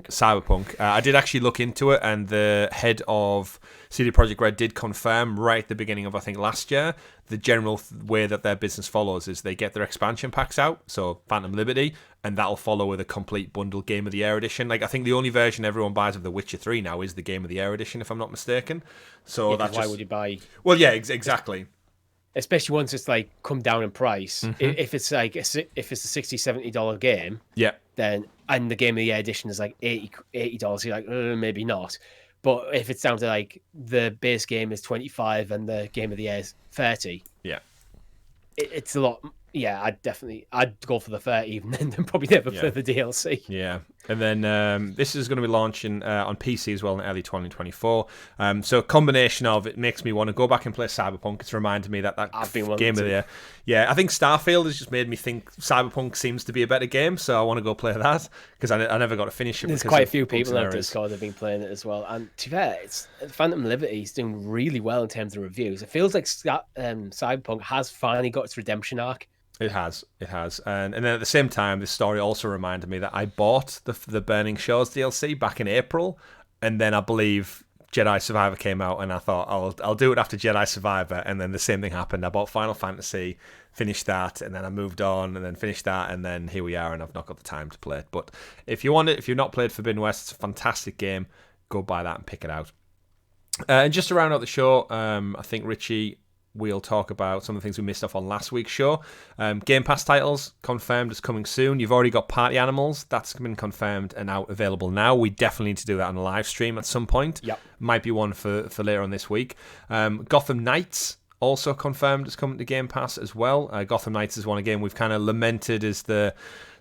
Cyberpunk. I did actually look into it, and the head of CD Projekt Red did confirm right at the beginning of, I think, last year, the general way that their business follows is they get their expansion packs out, so Phantom Liberty, and that'll follow with a complete bundle Game of the Year edition. Like, I think the only version everyone buys of The Witcher 3 now is the Game of the Year edition, if I'm not mistaken. So why would you buy? Well, yeah, exactly. Especially once it's like come down in price. If it's like if it's a $60-$70 game, then and the Game of the Year edition is like $80, you're like maybe not. But if it's down to like the base game is $25 and the Game of the Year is $30, it's a lot. Yeah, I'd go for the 30 even then, and probably never play the DLC. Yeah, and then this is going to be launching on PC as well in early 2024. So a combination of it makes me want to go back and play Cyberpunk. It's reminded me that I've been game of the year. Yeah, I think Starfield has just made me think Cyberpunk seems to be a better game, so I want to go play that because I never got to finish it. There's quite a few people on Discord that have been playing it as well. And to be fair, Phantom Liberty is doing really well in terms of reviews. It feels like Cyberpunk has finally got its redemption arc. It has. And then at the same time, this story also reminded me that I bought the Burning Shores DLC back in April, and then I believe Jedi Survivor came out, and I thought I'll do it after Jedi Survivor, and then the same thing happened. I bought Final Fantasy, finished that, and then I moved on, and then finished that, and then here we are, and I've not got the time to play it. But if you want it, if you've not played Forbidden West, it's a fantastic game. Go buy that and pick it out. And just to round out the show, I think Richie, we'll talk about some of the things we missed off on last week's show. Game Pass titles confirmed as coming soon. You've already got Party Animals. That's been confirmed and out available now. We definitely need to do that on a live stream at some point. Yep. Might be one for later on this week. Gotham Knights also confirmed as coming to Game Pass as well. Gotham Knights is one again we've kind of lamented as the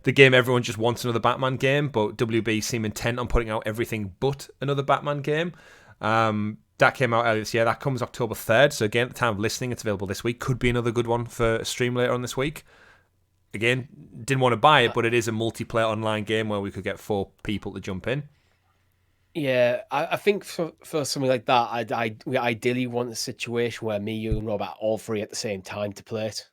game everyone just wants another Batman game, but WB seem intent on putting out everything but another Batman game. That came out earlier this year. That comes October 3rd. So again, at the time of listening, it's available this week. Could be another good one for a stream later on this week. Again, didn't want to buy it, but it is a multiplayer online game where we could get 4 people to jump in. Yeah, I think for something like that, we ideally want a situation where me, you, and Rob are all free at the same time to play it.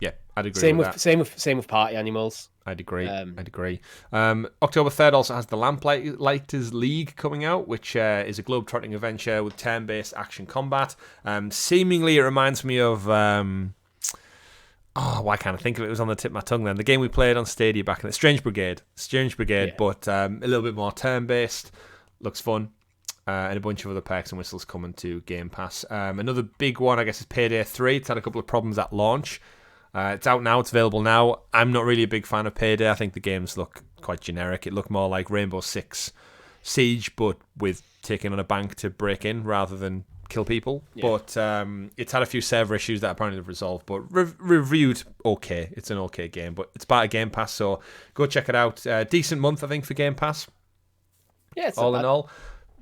Yeah, I'd agree with that. Same with Party Animals. I'd agree. October 3rd also has the Lamplighters League coming out, which is a globe-trotting adventure with turn-based action combat. Seemingly, it reminds me of... why can't I think of it? It was on the tip of my tongue then. The game we played on Stadia back in the Strange Brigade, yeah. But a little bit more turn-based. Looks fun. And a bunch of other perks and whistles coming to Game Pass. Another big one, I guess, is Payday 3. It's had a couple of problems at launch. It's out now. It's available now. I'm not really a big fan of Payday. I think the games look quite generic. It looked more like Rainbow Six Siege, but with taking on a bank to break in rather than kill people. Yeah. But it's had a few server issues that apparently have resolved, but reviewed okay. It's an okay game, but it's part of Game Pass, so go check it out. Decent month, I think, for Game Pass. Yeah, it's all in all.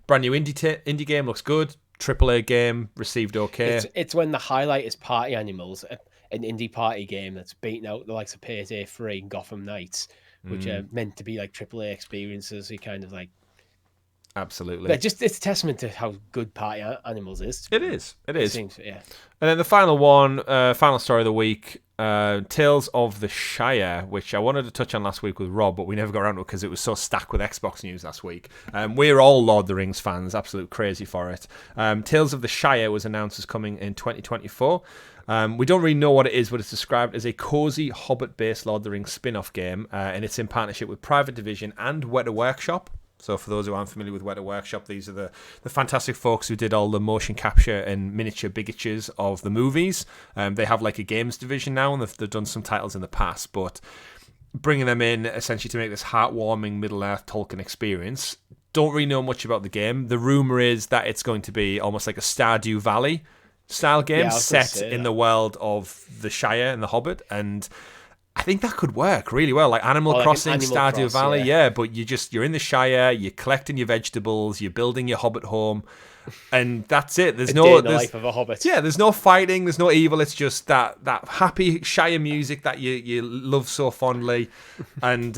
Brand new indie game, looks good. AAA game, received okay. It's when the highlight is Party Animals, an indie party game that's beaten out the likes of Payday 3 and Gotham Knights, which are meant to be like AAA experiences. You kind of like... Absolutely. But just it's a testament to how good Party Animals is. It is. It seems, yeah. And then the final one, final story of the week, Tales of the Shire, which I wanted to touch on last week with Rob, but we never got around to it because it was so stacked with Xbox news last week. We're all Lord of the Rings fans, absolute crazy for it. Tales of the Shire was announced as coming in 2024. We don't really know what it is, but it's described as a cozy Hobbit-based Lord of the Rings spin-off game, and it's in partnership with Private Division and Weta Workshop. So for those who aren't familiar with Weta Workshop, these are the fantastic folks who did all the motion capture and miniature bigatures of the movies. They have like a games division now, and they've done some titles in the past, but bringing them in essentially to make this heartwarming Middle-earth Tolkien experience. Don't really know much about the game. The rumor is that it's going to be almost like a Stardew Valley style game set in the world of the Shire and the Hobbit, and I think that could work really well, like Animal Crossing, Stardew Valley, yeah. But you're in the Shire, you're collecting your vegetables, you're building your Hobbit home, and that's it. There's the life of a Hobbit. Yeah, there's no fighting, there's no evil. It's just that happy Shire music that you love so fondly, and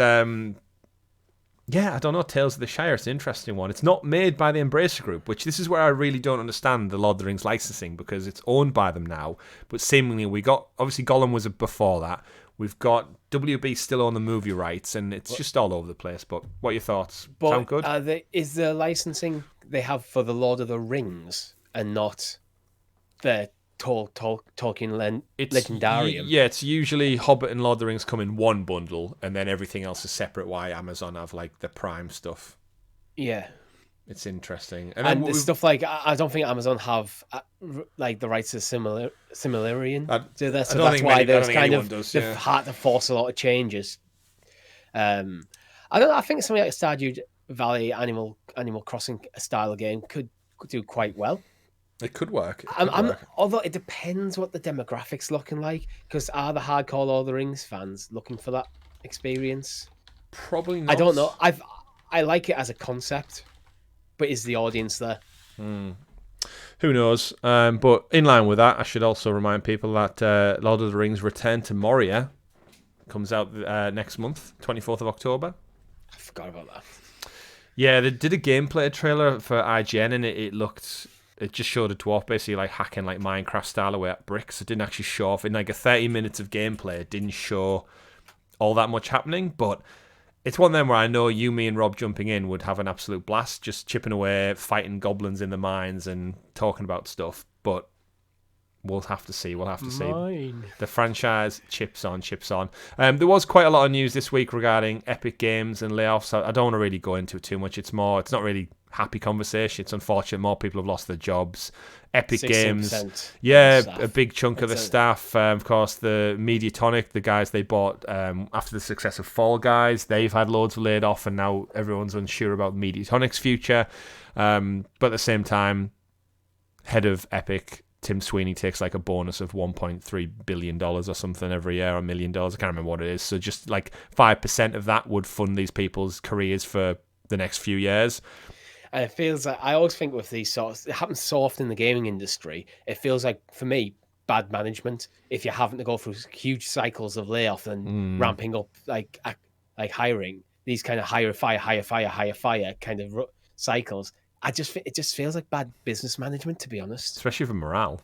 Yeah, I don't know. Tales of the Shire, it's an interesting one. It's not made by the Embracer Group, which this is where I really don't understand the Lord of the Rings licensing, because it's owned by them now. But seemingly obviously Gollum was before that. We've got WB still on the movie rights, and it's just all over the place. But what are your thoughts? Sound good? Is the licensing they have for the Lord of the Rings and not the Tolkien Legendarium? Yeah, it's usually Hobbit and Lord of the Rings come in one bundle, and then everything else is separate. Why Amazon have like the Prime stuff? Yeah, it's interesting. And the stuff like I don't think Amazon have like the rights to Silmarillion. Do that, so that's why there's kind of hard to force a lot of changes. I don't know. I think something like Stardew Valley Animal Crossing style game could do quite well. It could work. Although it depends what the demographics looking like, because are the hardcore Lord of the Rings fans looking for that experience? Probably not. I don't know. I like it as a concept, but is the audience there? Who knows? But in line with that, I should also remind people that Lord of the Rings Return to Moria comes out next month, 24th of October. I forgot about that. Yeah, they did a gameplay trailer for IGN, and it just showed a dwarf basically like hacking like Minecraft style away at bricks. It didn't actually show off in like a 30 minutes of gameplay. It didn't show all that much happening, but it's one of them where I know you, me, and Rob jumping in would have an absolute blast, just chipping away, fighting goblins in the mines and talking about stuff. But we'll have to see. See. The franchise chips on. There was quite a lot of news this week regarding Epic Games and layoffs. I don't want to really go into it too much. It's not really happy conversation. It's unfortunate more people have lost their jobs. Epic Games, a big chunk of the staff. Of course, the Mediatonic, the guys they bought after the success of Fall Guys, they've had loads laid off, and now everyone's unsure about Mediatonic's future. But at the same time, head of Epic, Tim Sweeney, takes like a bonus of $1.3 billion or something every year, or $1 million. I can't remember what it is. So just like 5% of that would fund these people's careers for the next few years. And it feels like, I always think with these sorts, it happens so often in the gaming industry, it feels like, for me, bad management. If you're having to go through huge cycles of layoff and ramping up, like hiring, these kind of hire, fire kind of cycles, it just feels like bad business management, to be honest. Especially for morale.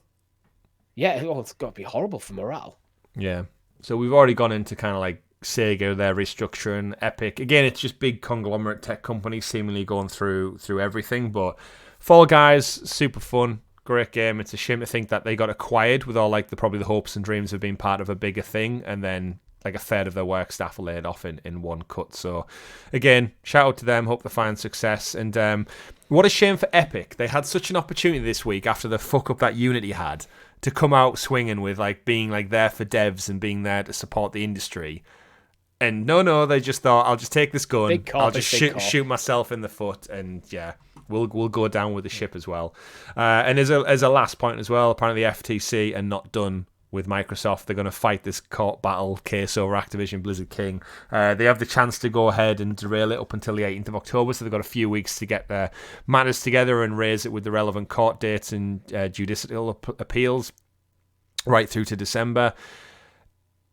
Yeah, it's got to be horrible for morale. Yeah. So we've already gone into kind of like SEGA, their restructuring, Epic. Again, it's just big conglomerate tech companies seemingly going through everything. But Fall Guys, super fun, great game. It's a shame to think that they got acquired with all like probably the hopes and dreams of being part of a bigger thing, and then like a third of their work staff are laid off in one cut. So again, shout out to them. Hope they find success. And what a shame for Epic. They had such an opportunity this week after the fuck up that Unity had to come out swinging with like being like there for devs and being there to support the industry. And no, they just thought, I'll just take this gun, I'll just shoot myself in the foot, and yeah, we'll go down with the ship as well. And as a last point as well, apparently the FTC are not done with Microsoft. They're going to fight this court battle case over Activision Blizzard King. They have the chance to go ahead and derail it up until the 18th of October, so they've got a few weeks to get their matters together and raise it with the relevant court dates and judicial appeals right through to December.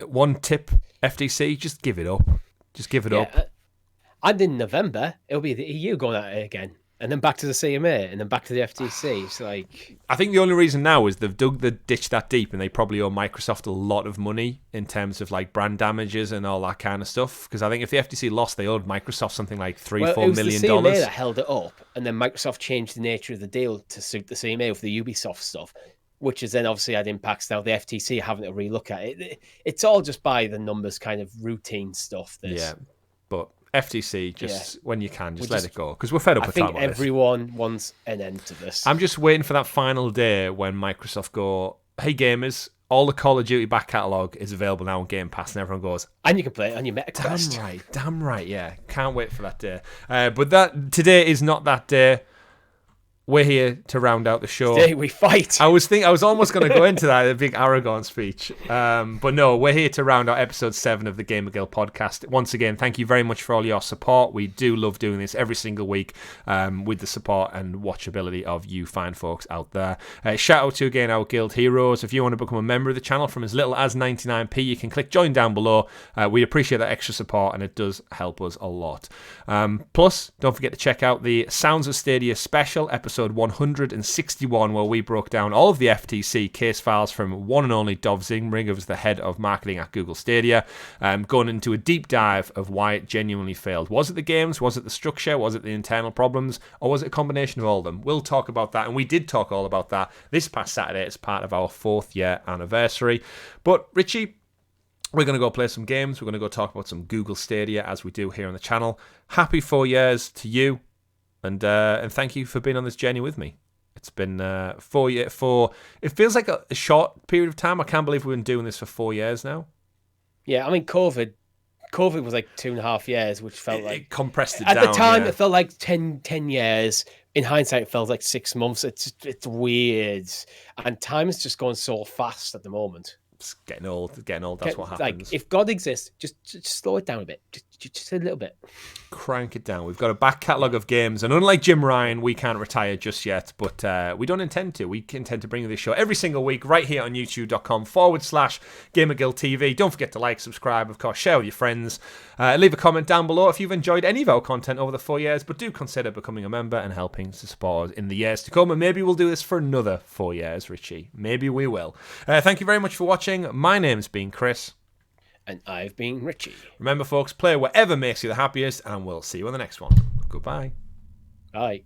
One tip, FTC, just give it up. Just give it up. And in November, it'll be the EU going at it again. And then back to the CMA, and then back to the FTC. It's like, I think the only reason now is they've dug the ditch that deep, and they probably owe Microsoft a lot of money in terms of like brand damages and all that kind of stuff. Because I think if the FTC lost, they owed Microsoft something like $4 million. It was the CMA that held it up, and then Microsoft changed the nature of the deal to suit the CMA with the Ubisoft stuff, which has then obviously had impacts now. The FTC having to relook at it. It's all just by the numbers, kind of routine stuff. Yeah, but FTC, when you can, just let it go, because we're fed up with talking about this. I think everyone wants an end to this. I'm just waiting for that final day when Microsoft go, hey gamers, all the Call of Duty back catalogue is available now on Game Pass, and everyone goes, and you can play it on your MetaQuest. Damn right, yeah. Can't wait for that day. But today is not that day. we're here to round out the show. Today we fight. I was almost going to go into that, a big Aragorn speech. But no, we're here to round out episode 7 of the GamerGuild podcast. Once again, thank you very much for all your support. We do love doing this every single week with the support and watchability of you fine folks out there. Shout out to, again, our guild heroes. If you want to become a member of the channel from as little as 99p, you can click join down below. We appreciate that extra support, and it does help us a lot. Plus, don't forget to check out the Sounds of Stadia special, episode 161, where we broke down all of the FTC case files from one and only Dov Zingring, who was the head of marketing at Google Stadia, going into a deep dive of why it genuinely failed. Was it the games? Was it the structure? Was it the internal problems? Or was it a combination of all of them? We'll talk about that, and we did talk all about that this past Saturday as part of our 4th year anniversary. But Richie, we're going to go play some games. We're going to go talk about some Google Stadia, as we do here on the channel. Happy 4 years to you. And thank you for being on this journey with me. It's been 4 years. It feels like a short period of time. I can't believe we've been doing this for 4 years now. Yeah, I mean, COVID was like 2.5 years, which felt like... It compressed it down. At the time, yeah. It felt like 10 years. In hindsight, it felt like 6 months. It's weird. And time is just going so fast at the moment. It's getting old. That's what happens. Like, if God exists, just slow it down a bit. Just a little bit. Crank it down. We've got a back catalogue of games, and unlike Jim Ryan, we can't retire just yet, but we don't intend to. We intend to bring you this show every single week right here on youtube.com/GamerGuildTV. Don't forget to like, subscribe, of course, share with your friends. Leave a comment down below if you've enjoyed any of our content over the 4 years, but do consider becoming a member and helping to support us in the years to come, and maybe we'll do this for another 4 years, Richie. Maybe we will. Thank you very much for watching. My name's been Chris. And I've been Richie. Remember, folks, play whatever makes you the happiest, and we'll see you on the next one. Goodbye. Bye.